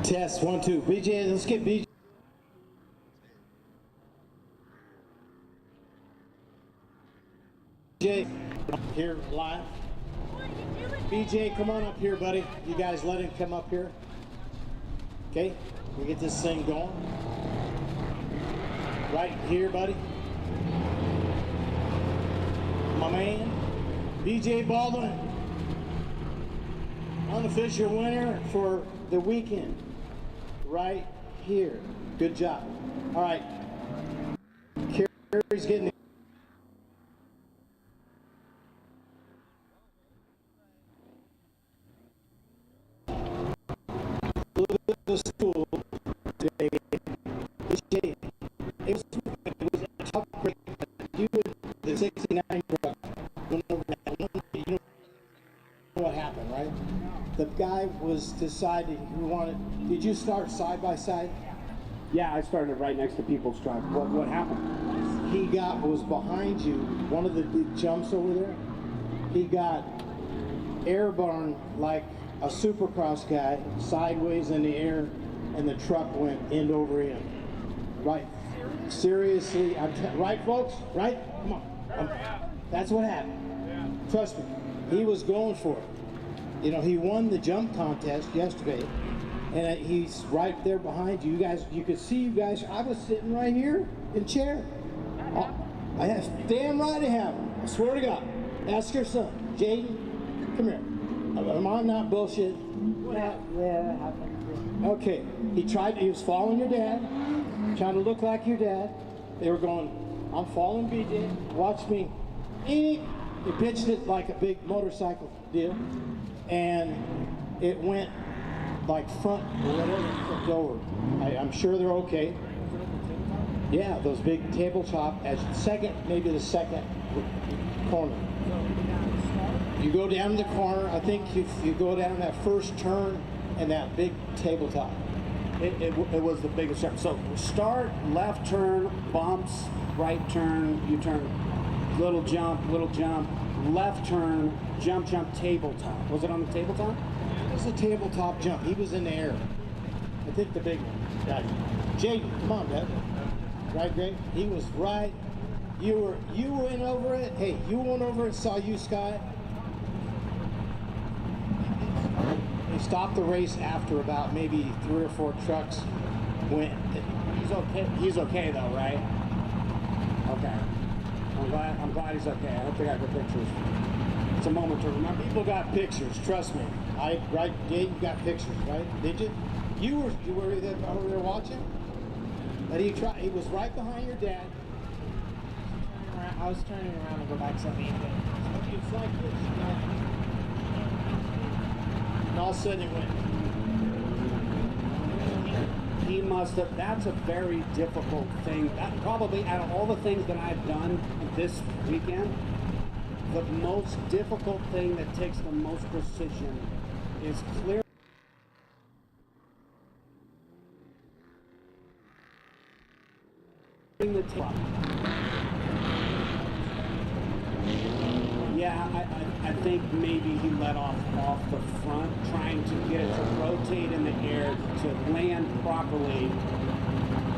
Test 1, 2. BJ, let's get BJ. BJ, here live. BJ, come on up here, buddy. You guys let him come up here. Okay, we get this thing going. Right here, buddy. My man, BJ Baldwin, unofficial winner for the weekend. Right here. Good job. All right. Carrie's getting the school today. It was a tough break. You would the 69 truck went over that. You know what happened, right? The guy was decided you wanted, did you start side by side? Yeah, I started right next to people's truck. What happened? He was behind you, one of the big jumps over there. He got airborne like a supercross guy, sideways in the air, and the truck went end over end. Right? Seriously, right, folks? Right? Come on. That's what happened. Trust me, he was going for it. You know, he won the jump contest yesterday, and he's right there behind you. You guys, you could see you guys. I was sitting right here in chair. I have damn right I have him. I swear to God. Ask your son, Jaden. Come here. Am I not bullshit? Yeah, that happened. Okay. He was following your dad, trying to look like your dad. They were going, I'm following BJ. Watch me. He pitched it like a big motorcycle deal, and it went like front or whatever, flipped over. I'm sure they're okay. Yeah, those big tabletop as maybe the second corner. You go down the corner, I think you go down that first turn and that big tabletop. It was the biggest jump. So start, left turn, bumps, right turn, you turn, little jump, left turn, jump, tabletop. Was it on the tabletop? It was a tabletop jump. He was in the air. I think the big one. Yeah. Jaden, come on, Dad. Right, Greg? He was right. You went over it. Hey, you went over and saw you, Scott. He stopped the race after about maybe 3 or 4 trucks went. He's okay. He's okay though, right? Okay. I'm glad he's okay. I hope they got good pictures. It's a moment to remember. People got pictures, trust me. Right, Gabe, you got pictures, right? Did you? You were over there watching? But he was right behind your dad. I was turning around to go back so he did. It's like this, you know? And all of a sudden it went. He must have, that's a very difficult thing. That probably out of all the things that I've done this weekend, the most difficult thing that takes the most precision is clear. The top. Yeah, I think maybe he let off the front, trying to get it to rotate in the air, to land properly,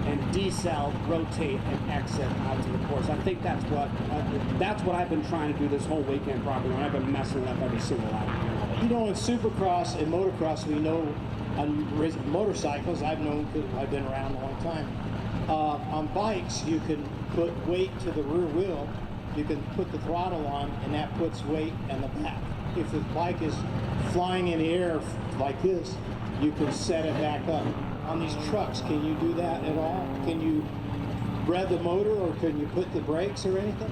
and decel, rotate, and exit out to the course. I think that's what I've been trying to do this whole weekend properly, and I've been messing it up every single lap. You know, in Supercross and motocross, we know on motorcycles, I've known because I've been around a long time. On bikes, you can put weight to the rear wheel. You can put the throttle on, and that puts weight in the back. If the bike is flying in the air like this, you can set it back up. On these trucks, can you do that at all? Can you rev the motor, or can you put the brakes or anything?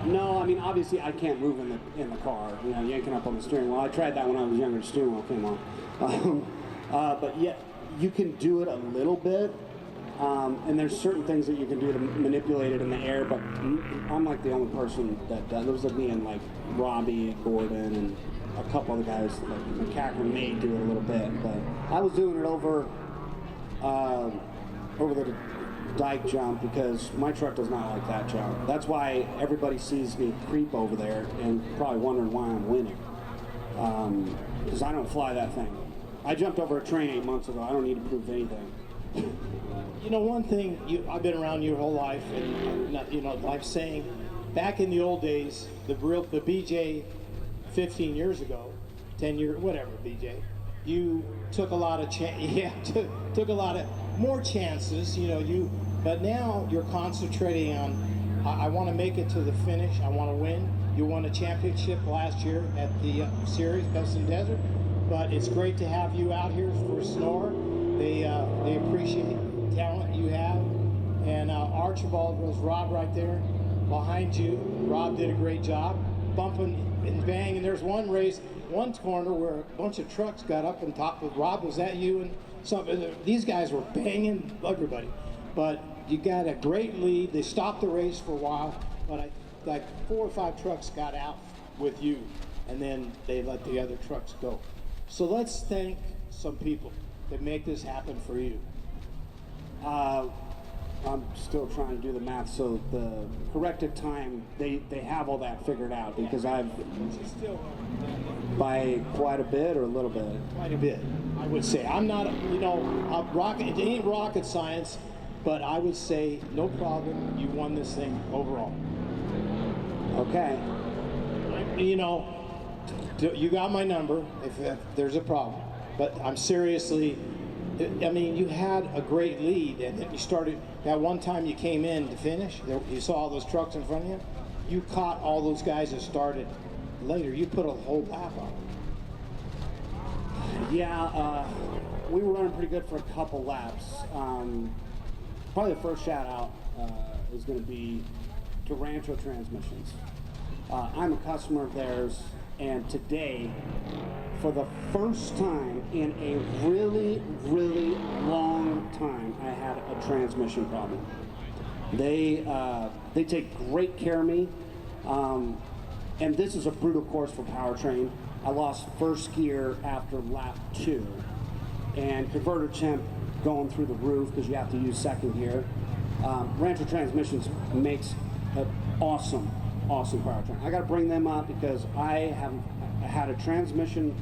No, I mean, obviously I can't move in the car, you know, yanking up on the steering wheel. I tried that when I was younger, the steering wheel came off. But yeah, you can do it a little bit. And there's certain things that you can do to manipulate it in the air, but I'm like the only person that does. There's like me and like Robbie, Gordon, and a couple other guys, like McCacker may do it a little bit, but I was doing it over the dike jump because my truck does not like that jump. That's why everybody sees me creep over there and probably wondering why I'm winning. Because I don't fly that thing. I jumped over a train 8 months ago. I don't need to prove anything. You know, one thing, I've been around your whole life, and you know, like saying, back in the old days, the BJ 15 years ago, 10 years, whatever, BJ, you took a lot of took a lot of more chances, you know, but now you're concentrating on, I want to make it to the finish, I want to win. You won a championship last year at the series, Mojave Dezert, but it's great to have you out here for SNORE. They appreciate the talent you have. And Archibald was Rob right there behind you. Rob did a great job bumping and banging. There's one corner where a bunch of trucks got up on top of Rob. Was that you? And these guys were banging everybody. But you got a great lead. They stopped the race for a while, but like 4 or 5 trucks got out with you, and then they let the other trucks go. So let's thank some people that make this happen for you. I'm still trying to do the math, so the corrected time, they have all that figured out, because I've, by quite a bit or a little bit? Quite a bit, I would say. I'm not, you know, it ain't rocket science, but I would say no problem, you won this thing overall. Okay. You know, you got my number if there's a problem, but I'm seriously, I mean, you had a great lead, and then you started, that one time you came in to finish, you saw all those trucks in front of you, you caught all those guys that started later. You put a whole lap on. Yeah, we were running pretty good for a couple laps. Probably the first shout out is going to be to Rancho Transmissions. I'm a customer of theirs, and today, for the first time in a really, really long time, I had a transmission problem. They take great care of me, and this is a brutal course for powertrain. I lost first gear after lap 2, and converter temp going through the roof because you have to use second gear. Rancho Transmissions makes an awesome powertrain. I got to bring them up because I have had a transmission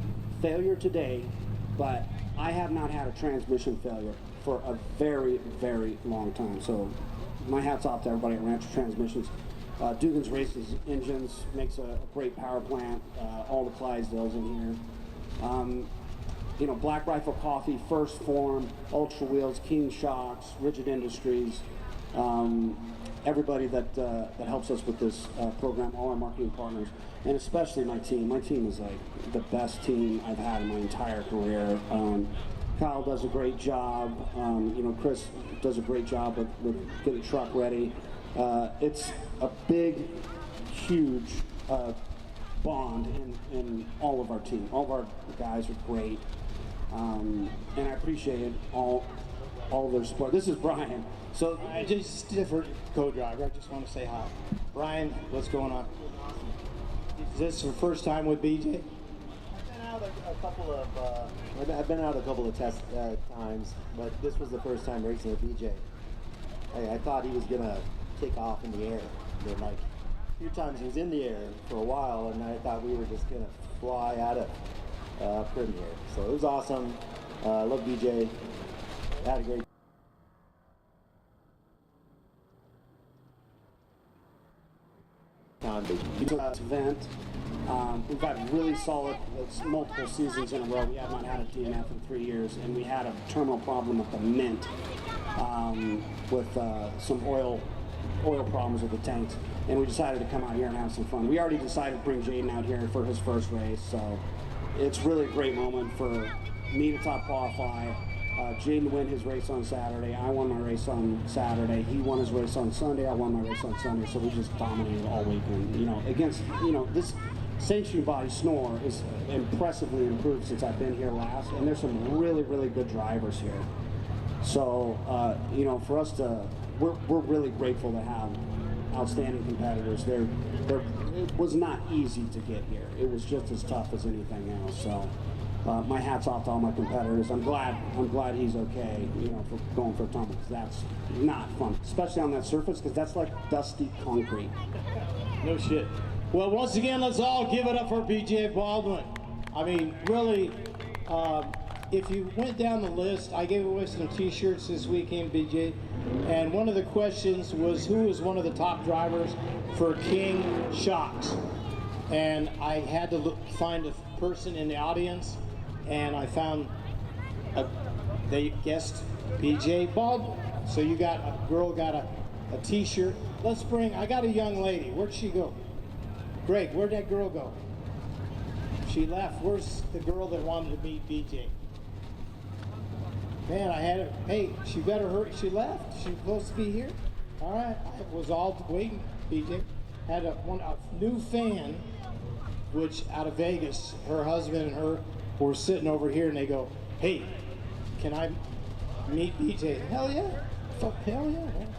failure today, but I have not had a transmission failure for a very, very long time. So my hat's off to everybody at Rancho Transmissions. Dugan's Races Engines makes a great power plant. All the Clydesdales in here. You know, Black Rifle Coffee, First Form, Ultra Wheels, King Shocks, Rigid Industries. Everybody that helps us with this program, all our marketing partners, and especially my team. My team is like the best team I've had in my entire career. Kyle does a great job. You know, Chris does a great job with getting the truck ready. It's a big, huge bond in all of our team. All of our guys are great, and I appreciate all their support. This is Brian. So I just different co-driver. I just want to say hi. Brian, what's going on? Is this your first time with BJ? I've been out a couple of test times, but this was the first time racing with BJ. I thought he was gonna take off in the air. But like a few times he was in the air for a while, and I thought we were just gonna fly out of Primm here. So it was awesome. I love BJ. Had a great. Event. We've had really solid, multiple seasons in a row. We have not had a DNF in 3 years, and we had a terminal problem with the Mint with some oil problems with the tanks, and we decided to come out here and have some fun. We already decided to bring Jaden out here for his first race, so it's really a great moment for me to top qualify. Jaden to win his race on Saturday. I won my race on Saturday. He won his race on Sunday. I won my race on Sunday. So we just dominated all weekend. You know, against, you know, this sanctioning body SNORE is impressively improved since I've been here last. And there's some really, really good drivers here. So, you know, for us to, we're really grateful to have outstanding competitors. It was not easy to get here. It was just as tough as anything else. So. My hat's off to all my competitors. I'm glad he's okay, you know, for going for a tumble, because that's not fun, especially on that surface, because that's like dusty concrete. No shit. Well, once again, let's all give it up for BJ Baldwin. I mean, really, if you went down the list, I gave away some t-shirts this weekend, BJ, and one of the questions was who was one of the top drivers for King Shocks, and I had to find a person in the audience, and I found they guessed BJ Baldwin. So you got a girl got a t-shirt. Let's bring, I got a young lady. Where'd she go? Greg, where'd that girl go? She left. Where's the girl that wanted to meet BJ? Man, I had her, hey, she better hurry. She left. She's supposed to be here. All right, I was all waiting, BJ. Had a new fan, which out of Vegas, her husband and her were sitting over here, and they go, hey, can I meet BJ? Hell yeah. Fuck, hell yeah, man.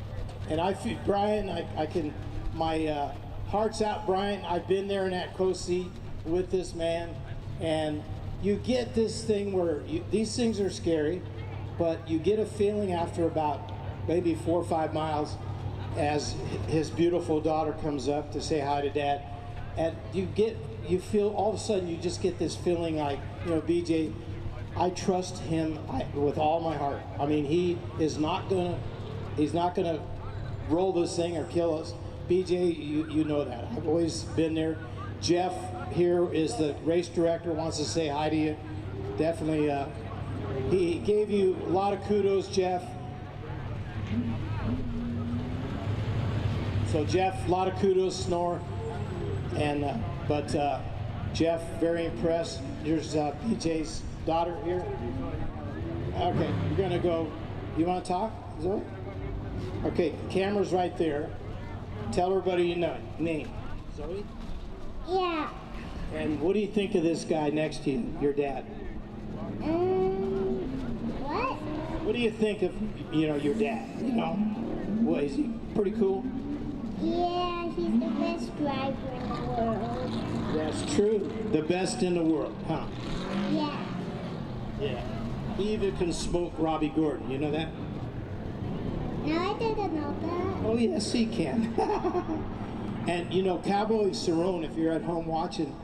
And I feel, Brian, I can, my heart's out, Brian. I've been there in that close seat with this man, and you get this thing where these things are scary, but you get a feeling after about maybe 4 or 5 miles as his beautiful daughter comes up to say hi to Dad, and you feel all of a sudden you just get this feeling like, you know, BJ, I trust him with all my heart. I mean, he's not gonna roll this thing or kill us. BJ, you know that. I've always been there. Jeff here is the race director, wants to say hi to you. Definitely, he gave you a lot of kudos, Jeff. So Jeff, a lot of kudos, Snore. And, Jeff, very impressed. Here's BJ's daughter here. Okay, you're gonna go, you wanna talk, Zoe? Okay, camera's right there. Tell everybody your name. Zoe? Yeah. And what do you think of this guy next to you, your dad? What? What do you think of, you know, your dad? You know, what, is he pretty cool? Yeah, he's the best driver in the world. That's true. The best in the world, huh? Yeah. Yeah. He even can smoke Robbie Gordon, you know that? No, I didn't know that. Oh, yes, he can. And, you know, Cowboy Cerrone, if you're at home watching,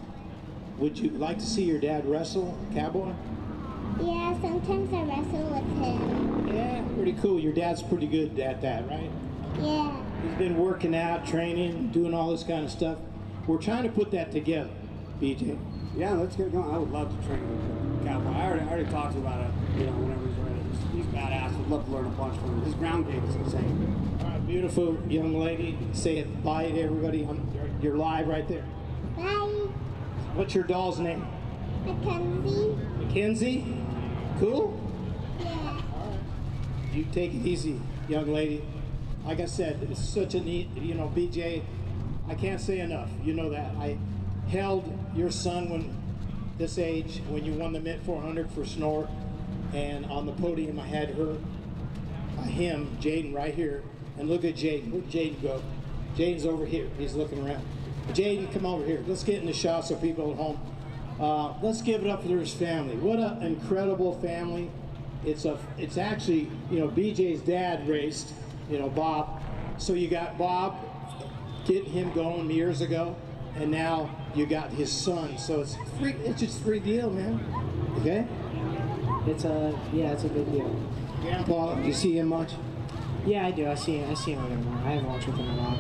would you like to see your dad wrestle, Cowboy? Yeah, sometimes I wrestle with him. Yeah, pretty cool. Your dad's pretty good at that, right? Yeah. He's been working out, training, doing all this kind of stuff. We're trying to put that together, BJ. Yeah, let's get going. I would love to train with Cowboy. I already talked to him about it, you know, whenever he's ready. He's badass. Would love to learn a bunch from him. His ground game is insane. All right, beautiful young lady. Say it bye to everybody. You're live right there. Bye. What's your doll's name? Mackenzie. Mackenzie? Cool? Yeah. All right. You take it easy, young lady. Like I said, it's such a neat, you know, BJ, I can't say enough. You know that. I held your son when this age, when you won the Mint 400 for Snore, and on the podium I had him, Jaden, right here. And look at Jaden. Where'd Jaden go? Jaden's over here. He's looking around. Jaden, come over here. Let's get in the shot so people at home. Let's give it up for his family. What an incredible family. It's actually, you know, BJ's dad raced, you know, Bob. So you got Bob getting him going years ago, and now you got his son. So it's free. It's just free deal, man. Okay. It's a big deal. Grandpa, do you see him much? Yeah, I do. I see him a little more. I haven't watched with him a lot.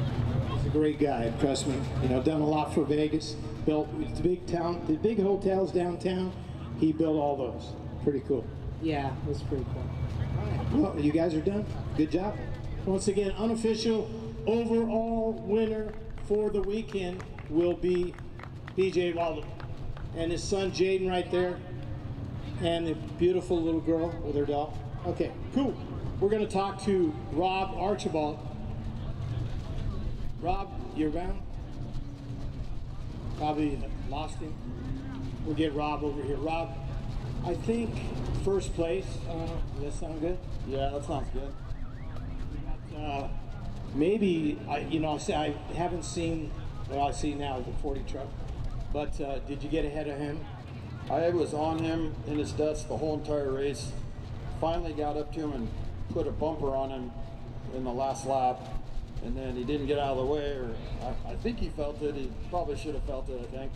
He's a great guy, trust me. You know, done a lot for Vegas. Built the big hotels downtown. He built all those. Pretty cool. Yeah, it was pretty cool. All right. Well, you guys are done. Good job. Once again, unofficial overall winner for the weekend will be BJ Walden and his son Jaden right there, and the beautiful little girl with her doll. Okay, cool. We're going to talk to Rob Archibald. Rob, you're around? Probably lost him. We'll get Rob over here. Rob, I think first place. Does that sound good? Yeah, that sounds good. Maybe, I haven't seen, well, I see now the 40 truck, but did you get ahead of him? I was on him in his dust the whole entire race. Finally got up to him and put a bumper on him in the last lap, and then he didn't get out of the way, or I think he felt it. He probably should have felt it, I think.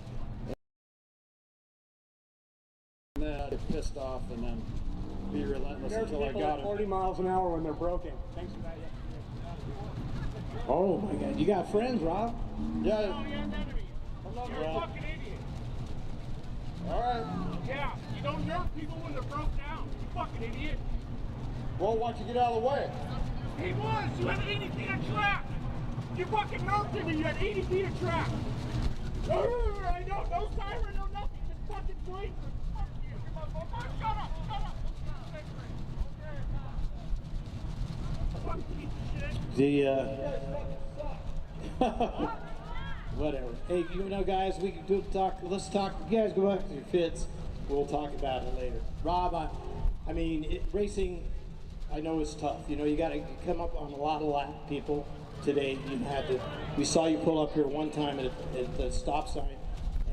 And then I get pissed off and then be relentless until I got him. 40 miles an hour when they're broken. Thanks for that. Oh my God, you got friends, Rob? Yeah. Oh, you're an enemy. You're a fucking idiot. All right. Yeah, you don't nerf people when they're broke down. You fucking idiot. Well, why don't you get out of the way? He was. You had 80 feet of track. You fucking nerfed him and you had 80 feet of track. I know, no siren, no nothing. Just fucking wait. Fuck you. Shut up. Shut up. Fuck piece of shit. Whatever. Hey, you know, guys, we can let's talk. You guys go back to your fits. We'll talk about it later. Rob, I mean, racing, I know it's tough. You know, you got to come up on a lot of people today. You had to. We saw you pull up here one time at the stop sign,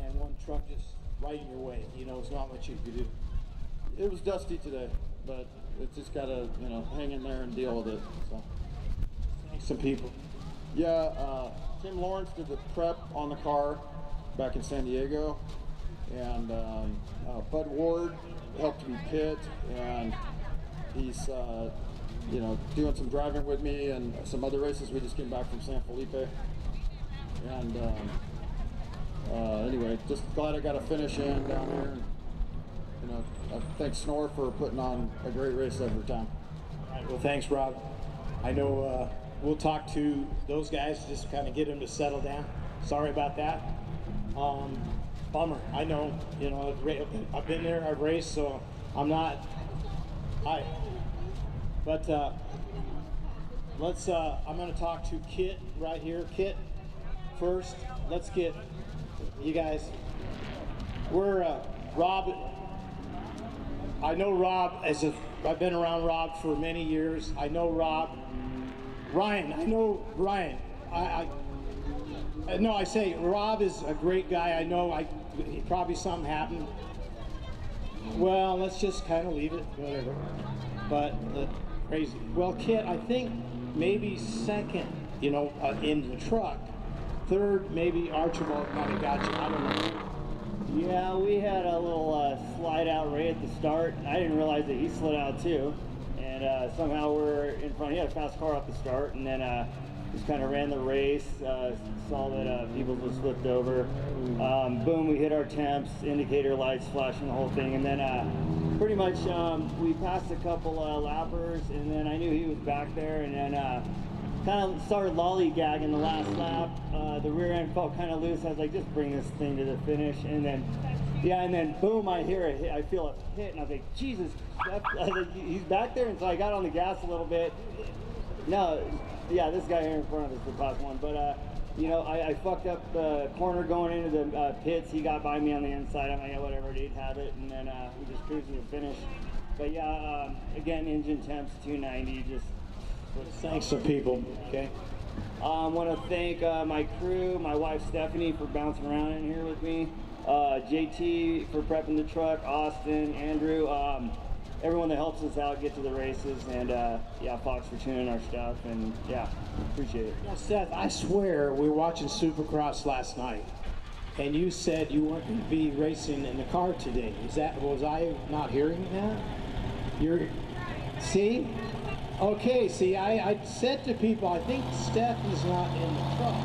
and one truck just right in your way. You know, it's not much you could do. It was dusty today, but it's just gotta, you know, hang in there and deal with it. So, thanks some people. Yeah, Tim Lawrence did the prep on the car back in San Diego, and Bud Ward helped me pit, and he's you know, doing some driving with me and some other races. We just came back from San Felipe, and anyway, just glad I got a finish in down here. And, you know, I thank SNORE for putting on a great race every time. All right, well, thanks, Rob. I know we'll talk to those guys, just kind of get them to settle down. Sorry about that. Bummer. I know, you know, I've been there, I've raced, so I'm not. But let's. I'm going to talk to Kit right here. Kit, first. Let's get you guys. We're Rob. I know Rob I've been around Rob for many years. I know Rob. Ryan. I know Ryan. No, I say Rob is a great guy. I know. Probably something happened. Well, let's just kind of leave it. Whatever. But. Crazy. Well, Kit, I think maybe second, you know, in the truck. Third, maybe Archibald might have got you. I don't know. Yeah, we had a little slide out right at the start. I didn't realize that he slid out too. And somehow we're in front. He had a fast car off the start, and then just kind of ran the race. Saw that people just flipped over. Boom, we hit our temps, indicator lights flashing, the whole thing. And then pretty much we passed a couple lappers, and then I knew he was back there, and then kind of started lollygagging the last lap. The rear end felt kind of loose. I was like, just bring this thing to the finish. And then, yeah, and then boom, I hear a hit. I feel a hit, and I was like, Jesus, I was like, he's back there. And so I got on the gas a little bit. No, yeah, this guy here in front of us would cause one. But, you know, I fucked up the corner going into the pits. He got by me on the inside. I'm like, yeah, whatever, dude, have it. And then we just cruised to the finish. But yeah, again, engine temps 290. Just thanks to people. Okay. I want to thank my crew, my wife Stephanie for bouncing around in here with me, JT for prepping the truck, Austin, Andrew, everyone that helps us out get to the races, and yeah, Fox for tuning our stuff, and yeah, appreciate it. Now, Seth, I swear we were watching Supercross last night, and you said you weren't going to be racing in the car today. Was I not hearing that? See? Okay, see, I said to people, I think Steph is not in the truck.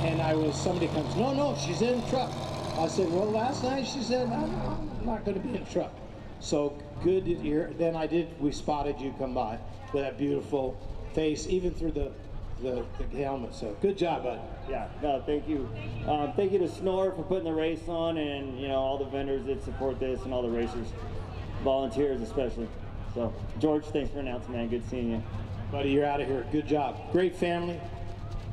And somebody comes, no, she's in the truck. I said, well, last night she said, I'm not going to be in the truck. So good to hear. Then we spotted you come by with that beautiful face, even through the helmet. So good job, bud. Yeah, no, thank you. Thank you to SNORE for putting the race on, and you know, all the vendors that support this, and all the racers, volunteers especially. So, George, thanks for announcing, man. Good seeing you. Buddy, you're out of here. Good job. Great family.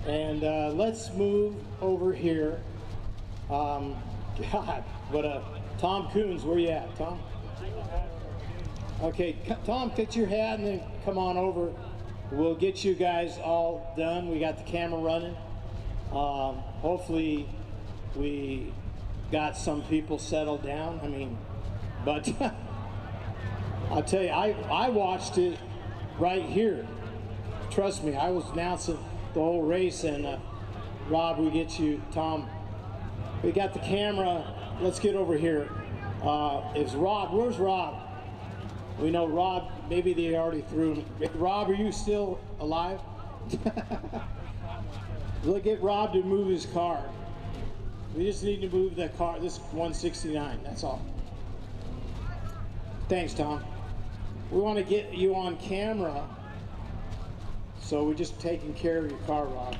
And let's move over here. God, what Tom Coons, where you at, Tom? Okay, Tom, cut your hat and then come on over. We'll get you guys all done. We got the camera running. Hopefully we got some people settled down. I mean, but I'll tell you, I watched it right here. Trust me, I was announcing the whole race, and Rob, we get you, Tom. We got the camera. Let's get over here. Is Rob? Where's Rob? We know Rob. Maybe they already threw him. Rob, are you still alive? We'll get Rob to move his car. We just need to move the car. This 169. That's all. Thanks, Tom. We want to get you on camera, so we're just taking care of your car, Rob.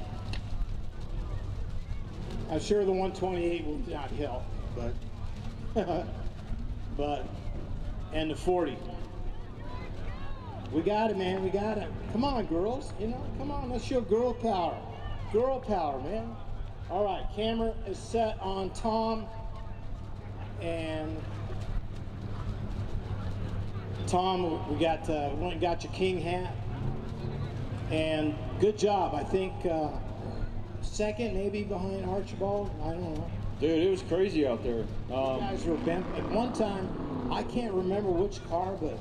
I'm sure the 128 will not help, but and the 40. We got it, man. We got it. Come on, girls. You know, come on. Let's show girl power. Girl power, man. All right, camera is set on Tom, and Tom, we got went and got your king hat, and good job. I think second, maybe behind Archibald. I don't know. Dude, it was crazy out there. You guys were bent. At one time, I can't remember which car, but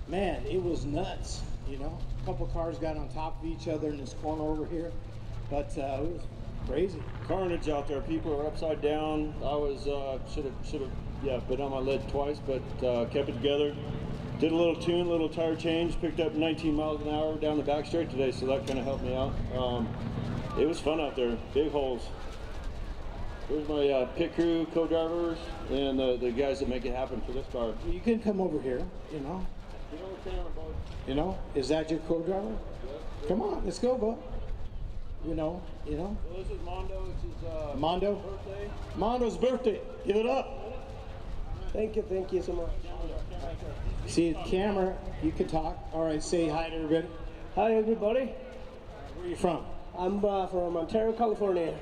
man, it was nuts. You know, a couple cars got on top of each other in this corner over here, but it was crazy. Carnage out there. People were upside down. I was should have been on my lid twice, but kept it together. Did a little tune, a little tire change. Picked up 19 miles an hour down the back straight today, so that kind of helped me out. It was fun out there. Big holes. There's my pit crew, co-drivers, and the guys that make it happen for this car. You can come over here. You know. You know, is that your co-driver? Yeah. Come on, let's go, bud. You know. Well, this is Mondo. It's his Mondo? birthday. Mondo's birthday. Give it up. Thank you so much. See the camera, you can talk. All right, say hi to everybody. Hi, everybody. Where are you from? I'm from Ontario, California.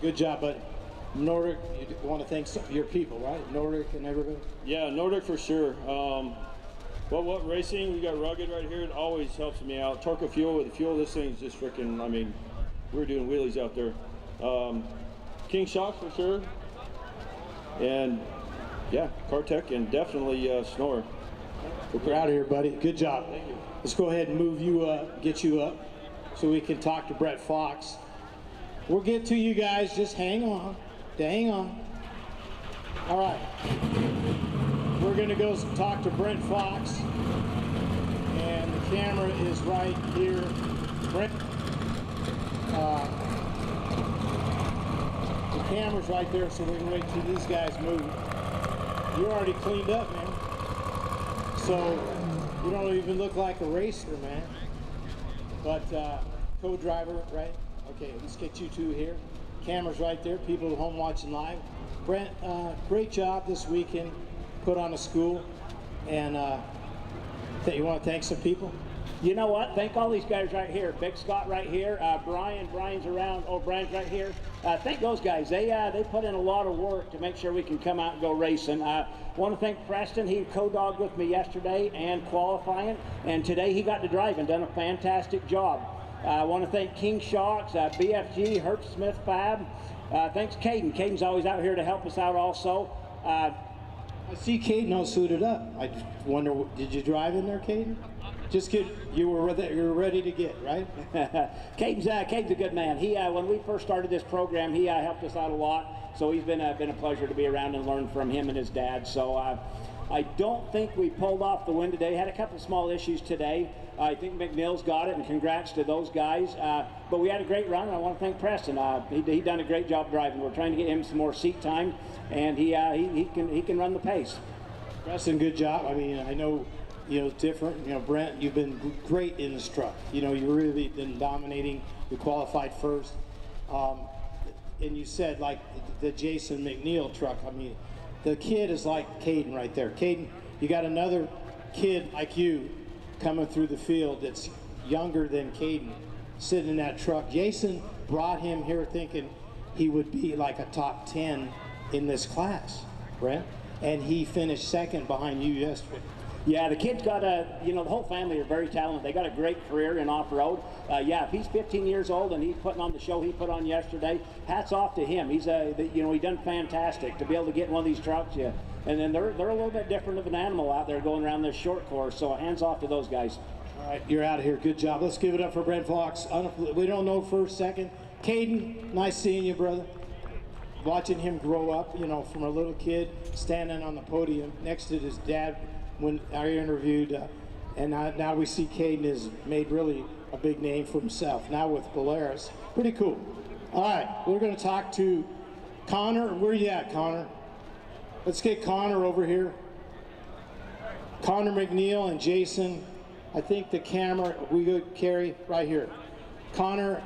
Good job, buddy. Nordic, you want to thank your people, right? Nordic and everybody? Yeah, Nordic for sure. Well, what racing? We got rugged right here. It always helps me out. Torque of fuel. With the fuel, this thing's just freaking. I mean, we're doing wheelies out there. King Shocks for sure. And yeah, Cartech and definitely SNORE. We're out of here, buddy. Good job. Thank you. Let's go ahead and move you up, get you up, so we can talk to Brett Fox. We'll get to you guys. Just hang on. Hang on. All right. We're going to go talk to Brent Fox, and the camera is right here. Brent, the camera's right there, so we can wait till these guys move. You're already cleaned up, man. So you don't even look like a racer, man. But co-driver, right? Okay, let's get you two here. Camera's right there. People at home watching live. Brent, great job this weekend. Put on a school, and you want to thank some people? You know what? Thank all these guys right here. Big Scott right here. Brian's around. Oh, Brian's right here. Thank those guys. They put in a lot of work to make sure we can come out and go racing. Want to thank Preston. He co-dogged with me yesterday and qualifying, and today he got to drive and done a fantastic job. I want to thank King Shocks, BFG, Herb Smith Fab. Thanks Caden. Caden's always out here to help us out also. I see Caden all suited up. I just wonder, did you drive in there, Caden? Just kidding. You were ready to get, right? Caden's a good man. He when we first started this program, he helped us out a lot. So he's been a pleasure to be around and learn from him and his dad. So I don't think we pulled off the win today. Had a couple small issues today. I think McNeil's got it, and congrats to those guys. But we had a great run. I want to thank Preston. He done a great job driving. We're trying to get him some more seat time, and he can run the pace. Preston, good job. I mean, I know, it's different. Brent, you've been great in this truck. You really been dominating. You qualified first. And you said, like, the Jason McNeil truck, I mean, the kid is like Caden right there. Caden, you got another kid like you coming through the field that's younger than Caden, sitting in that truck. Jason brought him here thinking he would be like a top 10 in this class, Brent, and he finished second behind you yesterday. Yeah, the kid's got the whole family are very talented. They got a great career in off-road. Yeah, if he's 15 years old and he's putting on the show he put on yesterday, hats off to him. He's he done fantastic to be able to get in one of these trucks. Yeah, and then they're a little bit different of an animal out there going around this short course. So hands off to those guys. All right, you're out of here. Good job. Let's give it up for Brent Fox. We don't know first, second. Caden, nice seeing you, brother. Watching him grow up, from a little kid standing on the podium next to his dad when I interviewed, and now we see Caden has made really a big name for himself, now with Polaris. Pretty cool. All right, we're going to talk to Connor. Where you at, Connor? Let's get Connor over here. Connor McNeil and Jason. I think the camera, we go Carrie right here. Connor,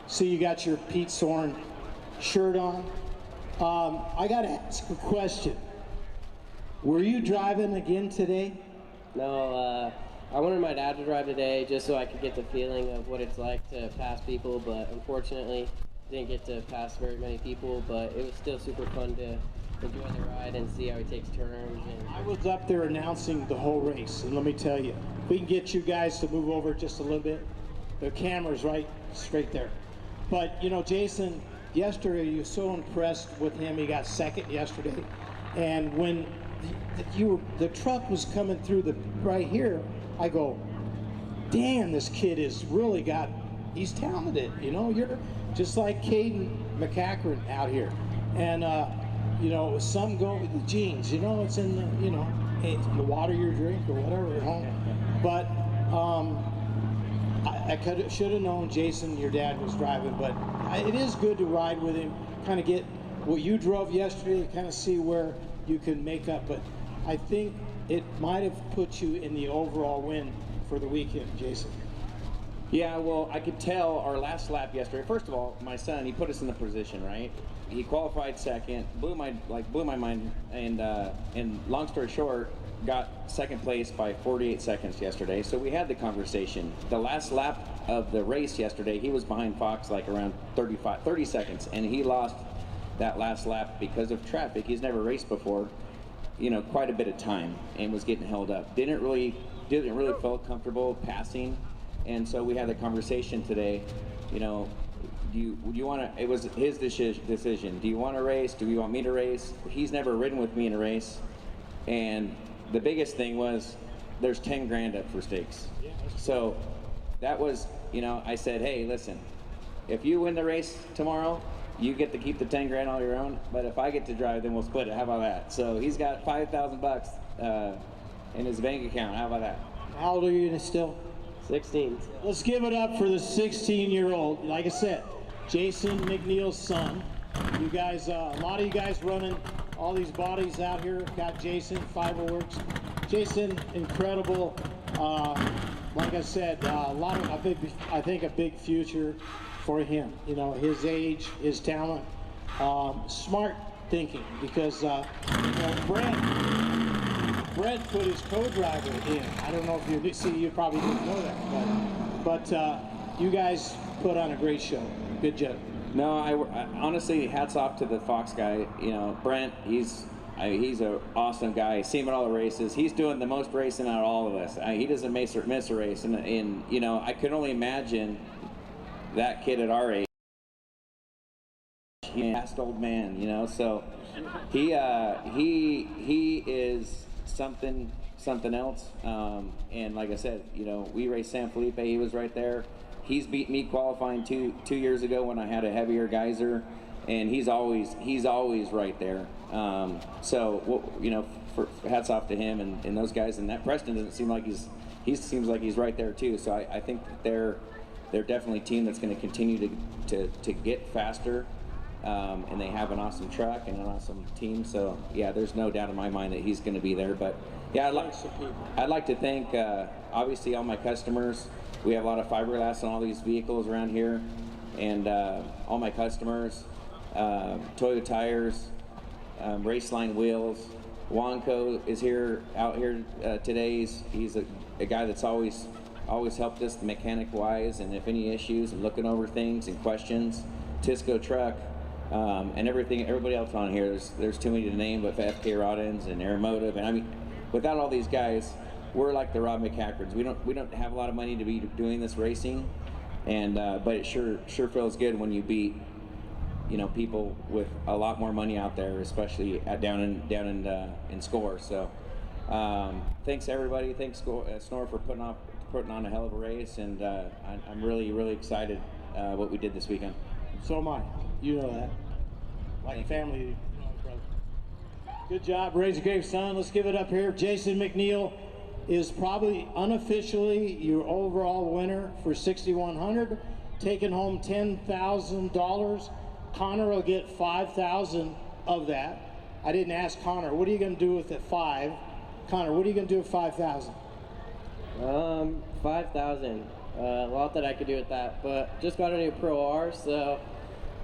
see you got your Pete Soren shirt on. I got to ask a question. Were you driving again today? No, I wanted my dad to drive today just so I could get the feeling of what it's like to pass people, but unfortunately didn't get to pass very many people, but it was still super fun to enjoy the ride and see how he takes turns. And I was up there announcing the whole race, and let me tell you, we can get you guys to move over just a little bit. The camera's right straight there. But, Jason, yesterday you were so impressed with him. He got second yesterday, and when the truck was coming through the right here, I go, damn, this kid is really he's talented. You know, you're just like Caden McCachran out here, and you know, some go with the genes. You know, it's in the, you know, it's in the water you drink or whatever at home. But I should have known Jason, your dad, was driving. But it is good to ride with him, kind of get what you drove yesterday, kind of see where you can make up. But I think it might have put you in the overall win for the weekend, Jason. Yeah, well, I could tell our last lap yesterday. First of all, my son, he put us in the position, right? He qualified second, blew my mind, and long story short, got second place by 48 seconds yesterday. So we had the conversation. The last lap of the race yesterday, he was behind Fox like around 30 seconds, and he lost that last lap because of traffic. He's never raced before, you know, quite a bit of time, and was getting held up. Didn't really feel comfortable passing, and so we had the conversation today. You know, would you want to? It was his decision. Do you want to race? Do you want me to race? He's never ridden with me in a race, and the biggest thing was there's 10 grand up for stakes. So that was, you know, I said, hey, listen, if you win the race tomorrow, you get to keep the 10 grand on your own, but if I get to drive, then we'll split it. How about that? So he's got $5,000 in his bank account. How about that? How old are you still? 16. Let's give it up for the 16-year-old. Like I said, Jason McNeil's son. You guys, a lot of you guys running all these bodies out here. Got Jason, Fiberworks. Jason, incredible. Like I said, I think a big future for him. You know, his age, his talent, smart thinking, because you know, Brett put his co-driver in. I don't know if you see, you probably didn't know that, but you guys put on a great show. Good job. No, I honestly, hats off to the Fox guy. You know, Brent, he's an awesome guy. I see him at all the races. He's doing the most racing out of all of us. He doesn't miss a race, and you know, I could only imagine that kid at our age. He's a fast old man, you know. So he is something else. And like I said, you know, we raced San Felipe. He was right there. He's beat me qualifying two years ago when I had a heavier geyser, and he's always right there. So you know, hats off to him and those guys. And that Preston doesn't seem like he seems like he's right there too. So I think that they're definitely a team that's going to continue to get faster, and they have an awesome truck and an awesome team. So yeah, there's no doubt in my mind that he's going to be there. But yeah, I'd like to thank obviously all my customers. We have a lot of fiberglass on all these vehicles around here, and all my customers, Toyo Tires, Raceline Wheels. Wanko is out here today. He's a guy that's always helped us mechanic-wise, and if any issues, and looking over things and questions. Tisco Truck, and everybody else on here. There's too many to name, but FK Rodins and Aeromotive, and I mean, without all these guys, we're like the Rob McCachrans. We don't have a lot of money to be doing this racing, and but it sure feels good when you beat, you know, people with a lot more money out there, especially down in SCORE. So thanks everybody. Thanks SNORE for putting on a hell of a race, and I'm really excited what we did this weekend. So am I. You know that. Like family. Brother. Good job. Raise a great son. Let's give it up here. Jason McNeil is probably unofficially your overall winner for 6,100, taking home $10,000. Connor will get 5,000 of that. I didn't ask Connor, what are you going to do with the 5? Connor, what are you going to do with 5,000? 5,000. A lot that I could do with that, but just got a new Pro R, so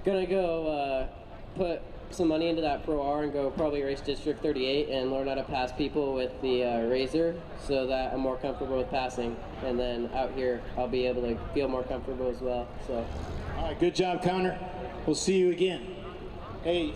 gonna go put some money into that Pro R and go probably race District 38 and learn how to pass people with the Razor, so that I'm more comfortable with passing. And then out here, I'll be able to feel more comfortable as well. So. All right, good job, Connor. We'll see you again. Hey.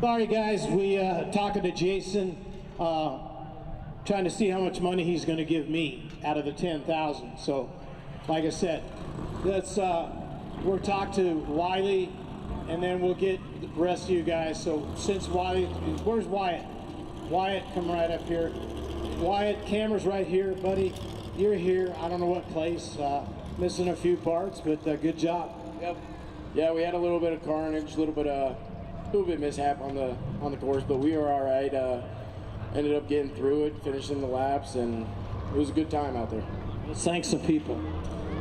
Sorry guys, we talking to Jason, trying to see how much money he's going to give me out of the 10,000. So, like I said, let's we'll talk to Wiley, and then we'll get the rest of you guys. So since Wiley, where's Wyatt? Wyatt, come right up here. Wyatt, camera's right here, buddy. You're here. I don't know what place. Missing a few parts, but good job. Yep. Yeah, we had a little bit of carnage, a little bit mishap on the course, but we were all right. Ended up getting through it, finishing the laps, and it was a good time out there. Thanks to people.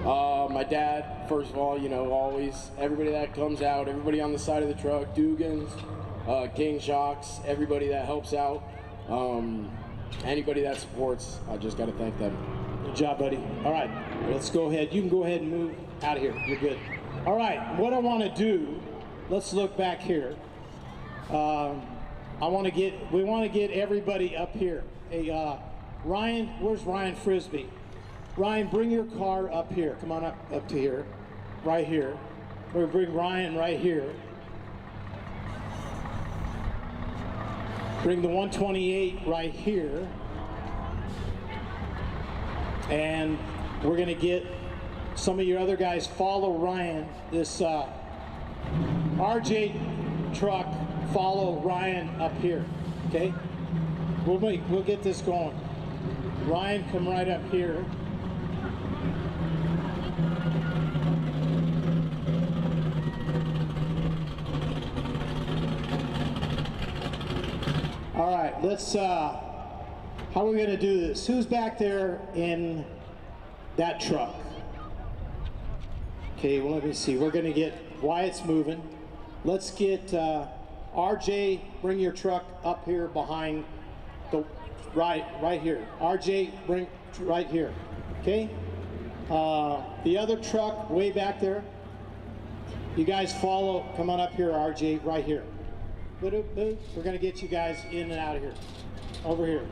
My dad, first of all, you know, always everybody that comes out, everybody on the side of the truck, Dugans, King Shocks, everybody that helps out, anybody that supports. I just got to thank them. Good job, buddy. All right, let's go ahead. You can go ahead and move out of here. You're good. All right, what I want to do, let's look back here. We want to get everybody up here. Hey, Ryan, where's Ryan Frisbee? Ryan, bring your car up here. Come on up to here, right here. We're gonna bring Ryan right here. Bring the 128 right here. And we're gonna get some of your other guys follow Ryan. This RJ truck, follow Ryan up here, okay? We'll get this going. Ryan, come right up here. All right, let's, how are we gonna do this? Who's back there in that truck? Okay, well, let me see. We're gonna get, Wyatt's moving. Let's get RJ, bring your truck up here behind the, right here. RJ, bring right here, okay? The other truck way back there. You guys follow, come on up here, RJ, right here. We're gonna get you guys in and out of here. Over here.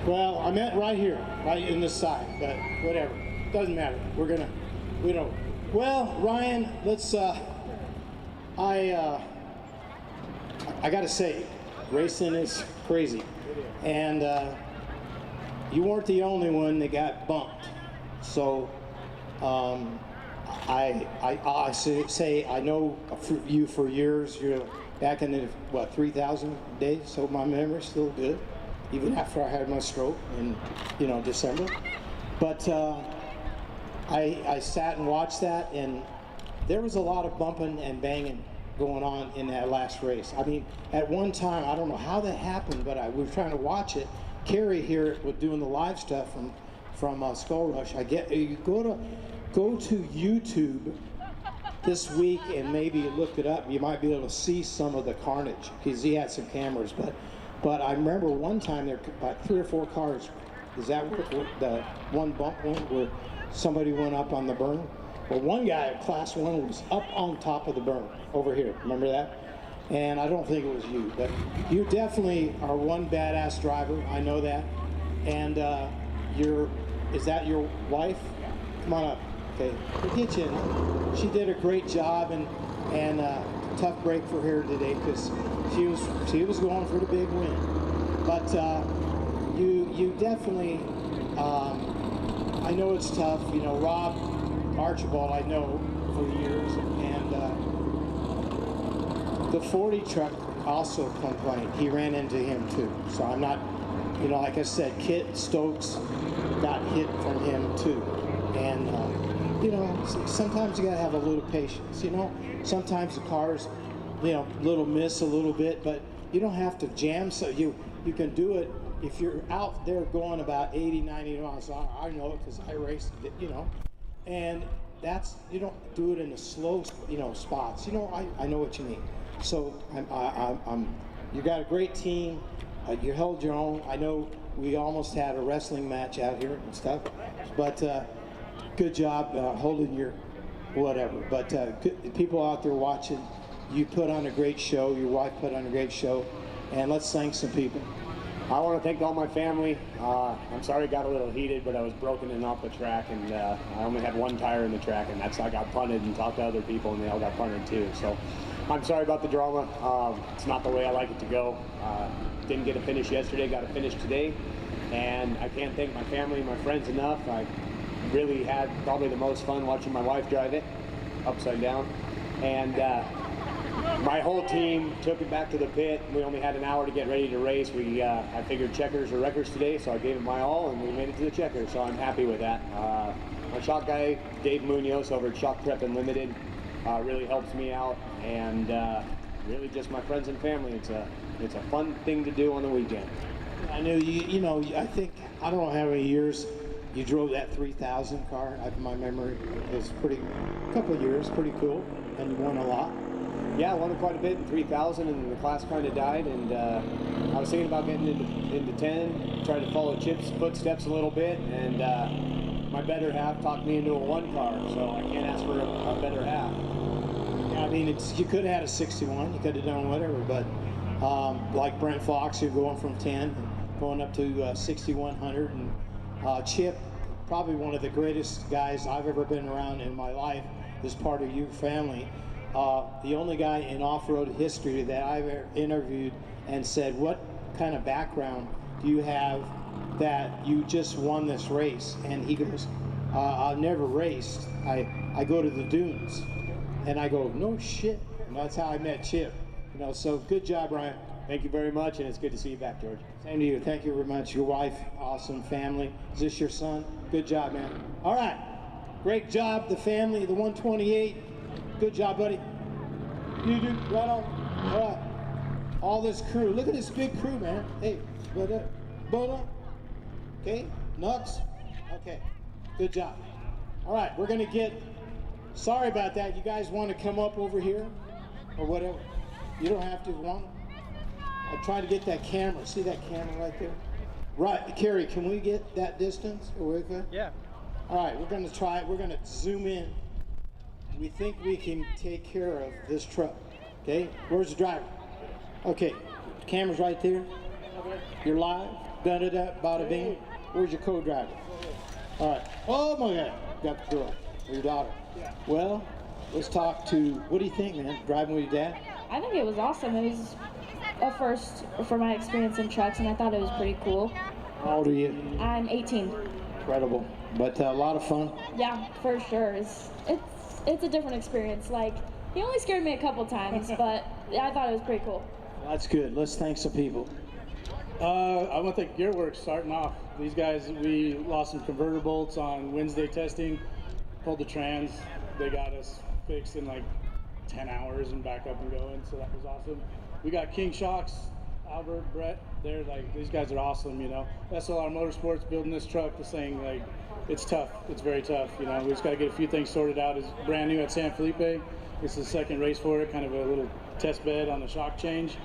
Well, I meant right here, right in this side, but whatever. Doesn't matter. We don't. Well, Ryan, let's, I gotta say, racing is crazy. And you weren't the only one that got bumped. So, I say I know you for years. You're back in the, what, 3,000 days? So my memory's still good, even after I had my stroke in, you know, December. But I sat and watched that, and there was a lot of bumping and banging going on in that last race. I mean, at one time, I don't know how that happened, but we were trying to watch it. Carrie here was doing the live stuff from SkullRush. You go to YouTube this week and maybe look it up. You might be able to see some of the carnage because he had some cameras. But I remember one time there were about 3 or 4 cars. Is that where the one bump went where somebody went up on the berm? Well, one guy, class 1, was up on top of the berm over here. Remember that? And I don't think it was you, but you definitely are one badass driver. I know that. And is that your wife? Come on up. Okay, we'll get you in. She did a great job, and tough break for her today because she was going for the big win. But you definitely, I know it's tough. You know, Rob Archibald, I know for years, and the 40 truck also complained. He ran into him too. So I'm not, you know, like I said, Kit Stokes got hit from him too, and. You know, sometimes you gotta have a little patience, you know? Sometimes the cars, you know, little miss a little bit, but you don't have to jam, so you can do it if you're out there going about 80, 90 miles an hour. I know it because I raced it, you know? And that's, you don't do it in the slow, you know, spots. You know, I know what you mean. So you got a great team. You held your own. I know we almost had a wrestling match out here and stuff, but good job holding your whatever. But good, people out there watching, you put on a great show. Your wife put on a great show. And let's thank some people. I want to thank all my family. I'm sorry it got a little heated, but I was broken in off the track, and I only had one tire in the track, and I got punted and talked to other people, and they all got punted too. So I'm sorry about the drama. It's not the way I like it to go. Didn't get a finish yesterday, got a finish today. And I can't thank my family and my friends enough. I really had probably the most fun watching my wife drive it upside down. And my whole team took it back to the pit. We only had an hour to get ready to race. I figured checkers or wreckers today, so I gave it my all, and we made it to the checkers, so I'm happy with that. My shock guy, Dave Munoz over at Shock Prep Unlimited, really helps me out, and really just my friends and family. It's a fun thing to do on the weekend. I know you know, I think, I don't know how many years you drove that 3000 car. My memory is a couple of years, pretty cool, and you won a lot. Yeah, I won quite a bit in 3000, and the class kind of died, and I was thinking about getting into 10, trying to follow Chip's footsteps a little bit, and my better half talked me into a 1 car, so I can't ask for a better half. Yeah, I mean, you could have had a 61, you could have done whatever, but like Brent Fox, you're going from 10, going up to 6100, and Chip, probably one of the greatest guys I've ever been around in my life, is part of your family. The only guy in off-road history that I've ever interviewed and said, what kind of background do you have that you just won this race? And he goes, I've never raced. I go to the dunes. And I go, no shit. And that's how I met Chip. You know, so good job, Brian. Thank you very much, and it's good to see you back, George. Same to you. Thank you very much. Your wife, awesome family. Is this your son? Good job, man. All right. Great job, the family, the 128. Good job, buddy. You do, right on. All right. All this crew. Look at this big crew, man. Hey, Buddha. Okay, nuts. Okay, good job. All right, we're gonna get, sorry about that. You guys want to come up over here or whatever? You don't have to want. I'm trying to get that camera. See that camera right there? Right, Carrie, can we get that distance? Yeah. All right, we're gonna try it. We're gonna zoom in. We think we can take care of this truck. Okay, where's the driver? Okay, the camera's right there. You're live. Da-da-da, bada bing. Where's your co-driver? All right. Oh my God, got the girl, or your daughter. Well, let's talk to, what do you think, man? Driving with your dad? I think it was awesome. It was a first for my experience in trucks, and I thought it was pretty cool. How old are you? I'm 18. Incredible, but a lot of fun. Yeah, for sure. It's a different experience. Like, he only scared me a couple times, but I thought it was pretty cool. That's good. Let's thank some people. I want to thank Gearworks starting off. These guys, we lost some converter bolts on Wednesday testing, pulled the trans. They got us fixed in like 10 hours and back up and going, so that was awesome. We got King Shocks, Albert, Brett. They're like, these guys are awesome, you know. SLR Motorsports building this truck, this thing, like, it's tough. It's very tough, you know. We just got to get a few things sorted out. It's brand new at San Felipe. This is the second race for it, kind of a little test bed on the shock change.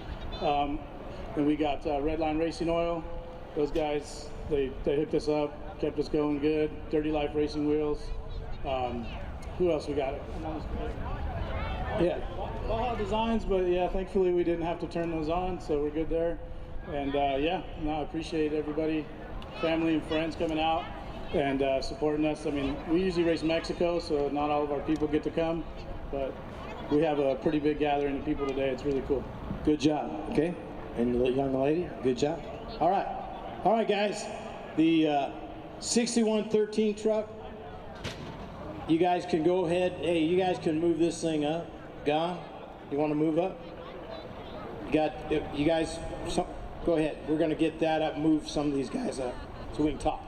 And we got Redline Racing Oil. Those guys, they hooked us up, kept us going good. Dirty Life Racing Wheels. Who else we got? Yeah, Baja Designs, but yeah, thankfully we didn't have to turn those on, so we're good there. And yeah, no, I appreciate everybody, family and friends coming out and supporting us. I mean, we usually race Mexico, so not all of our people get to come, but we have a pretty big gathering of people today. It's really cool. Good job, okay? And the young lady, good job. All right, guys. The 6113 truck, you guys can go ahead. Hey, you guys can move this thing up. Gone? You want to move up? You guys, go ahead. We're going to get that up, move some of these guys up so we can talk.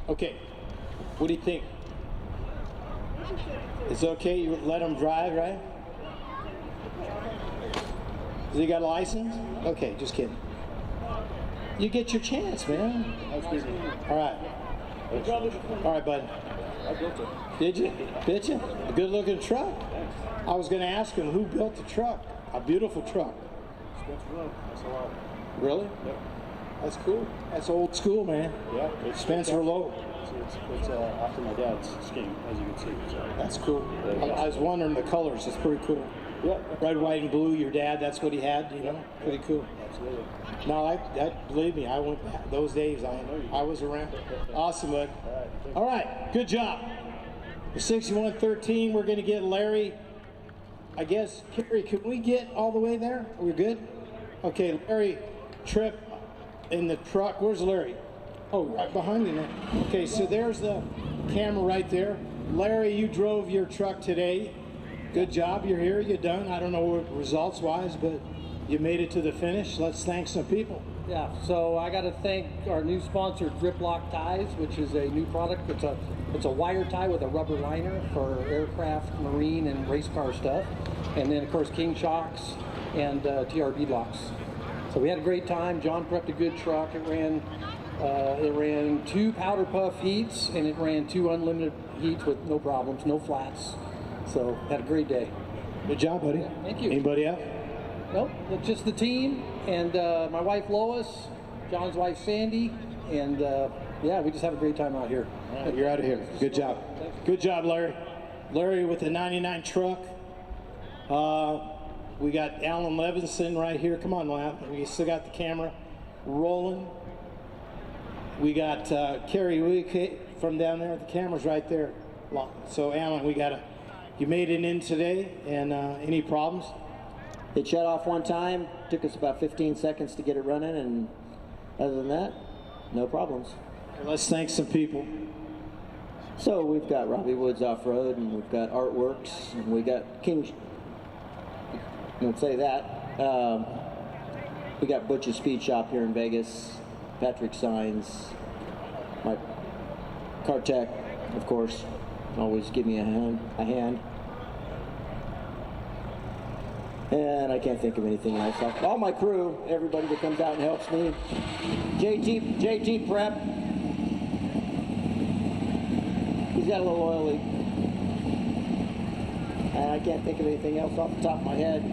Okay, what do you think? It's okay, you let them drive, right? Does he got a license? Okay, just kidding. You get your chance, man. All right. All right, bud. I built it. Did you? Did you? A good looking truck. I was going to ask him who built the truck. A beautiful truck. Spencer Road. That's a lot. Really? Yep. That's cool. That's old school, man. Yeah. It's Spencer Lowe. It's after my dad's scheme, as you can see. So. That's cool. I was wondering the colors. It's pretty cool. Yeah. Red, white, and blue. Your dad, that's what he had, you know? Pretty cool. Absolutely. No, believe me, I went back those days. I was around. Awesome, bud. All right, good job. The 6113, we're going to get Larry I guess, Kerry, can we get all the way there? Are we good? Okay, Larry Tripp in the truck. Where's Larry? Oh, right behind me now. Okay, so there's the camera right there. Larry, you drove your truck today. Good job. You're here. You're done. I don't know what results-wise, but you made it to the finish. Let's thank some people. Yeah, so I got to thank our new sponsor, Drip Lock Ties, which is a new product. It's a wire tie with a rubber liner for aircraft, marine, and race car stuff. And then, of course, King Shocks and TR bead locks. So we had a great time. John prepped a good truck. It ran 2 powder puff heats, and it ran 2 unlimited heats with no problems, no flats. So had a great day. Good job, buddy. Yeah, thank you. Anybody else? Nope, just the team and my wife Lois, John's wife Sandy, and yeah, we just have a great time out here. All right, you're out of here. Good job. Good job, Larry. Larry with the 99 truck. We got Alan Levinson right here. Come on, Alan. We still got the camera rolling. We got Kerry Wieke from down there. The camera's right there. So, Alan, you made it in today, and any problems? It shut off one time. Took us about 15 seconds to get it running, and other than that, no problems. Let's thank some people. So we've got Robbie Woods Off-Road, and we've got Artworks, and we got King. I won't say that. We got Butch's Speed Shop here in Vegas. Patrick Signs, my car tech, of course, always give me a hand. And I can't think of anything else. All my crew, everybody that comes out and helps me. JT Prep. He's got a little oil leak. And I can't think of anything else off the top of my head.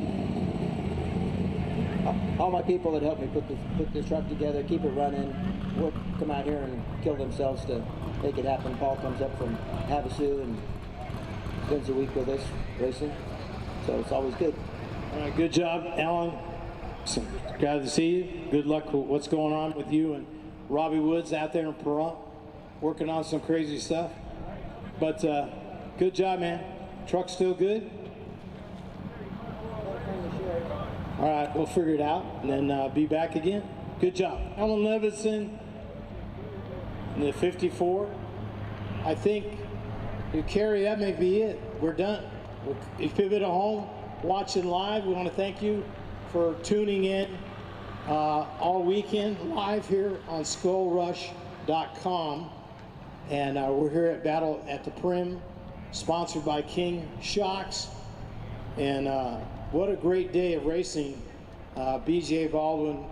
All my people that helped me put this truck together, keep it running, come out here and kill themselves to make it happen. Paul comes up from Havasu and spends a week with us racing. So it's always good. All right, good job, Alan. Glad to see you. Good luck with what's going on with you and Robbie Woods out there in Primm, working on some crazy stuff. But good job, man. Truck's still good? All right, we'll figure it out and then be back again. Good job. Alan Levinson in the 54. I think, Kerry, that may be it. We're done. You pivot home, watching live. We want to thank you for tuning in all weekend live here on SkullRush.com. And we're here at Battle at the Primm, sponsored by King Shocks. And what a great day of racing. BJ Baldwin,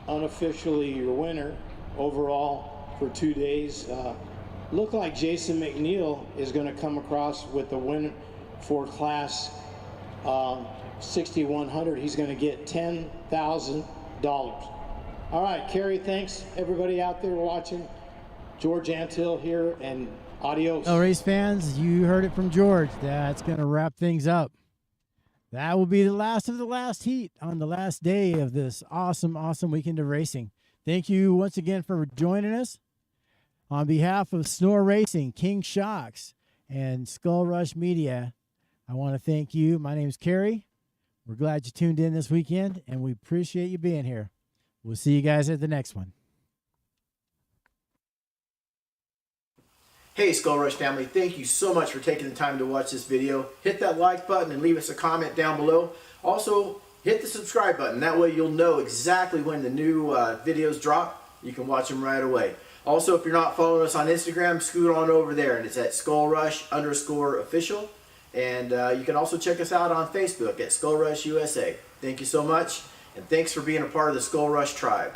unofficially your winner overall for 2 days. Look like Jason McNeil is going to come across with the win for class 6100. He's going to get $10,000. All right, Kerry, thanks everybody out there watching. George Antill here, and adios. Well, race fans, you heard it from George. That's going to wrap things up. That will be the last of the last heat on the last day of this awesome, awesome weekend of racing. Thank you once again for joining us. On behalf of SNORE Racing, King Shocks, and SkullRush Media, I want to thank you. My name's Kerry. We're glad you tuned in this weekend, and we appreciate you being here. We'll see you guys at the next one. Hey SkullRush family, thank you so much for taking the time to watch this video. Hit that like button and leave us a comment down below. Also, hit the subscribe button. That way you'll know exactly when the new videos drop. You can watch them right away. Also, if you're not following us on Instagram, scoot on over there, and it's at SkullRush_official. And you can also check us out on Facebook at SkullRush USA. Thank you so much, and thanks for being a part of the SkullRush tribe.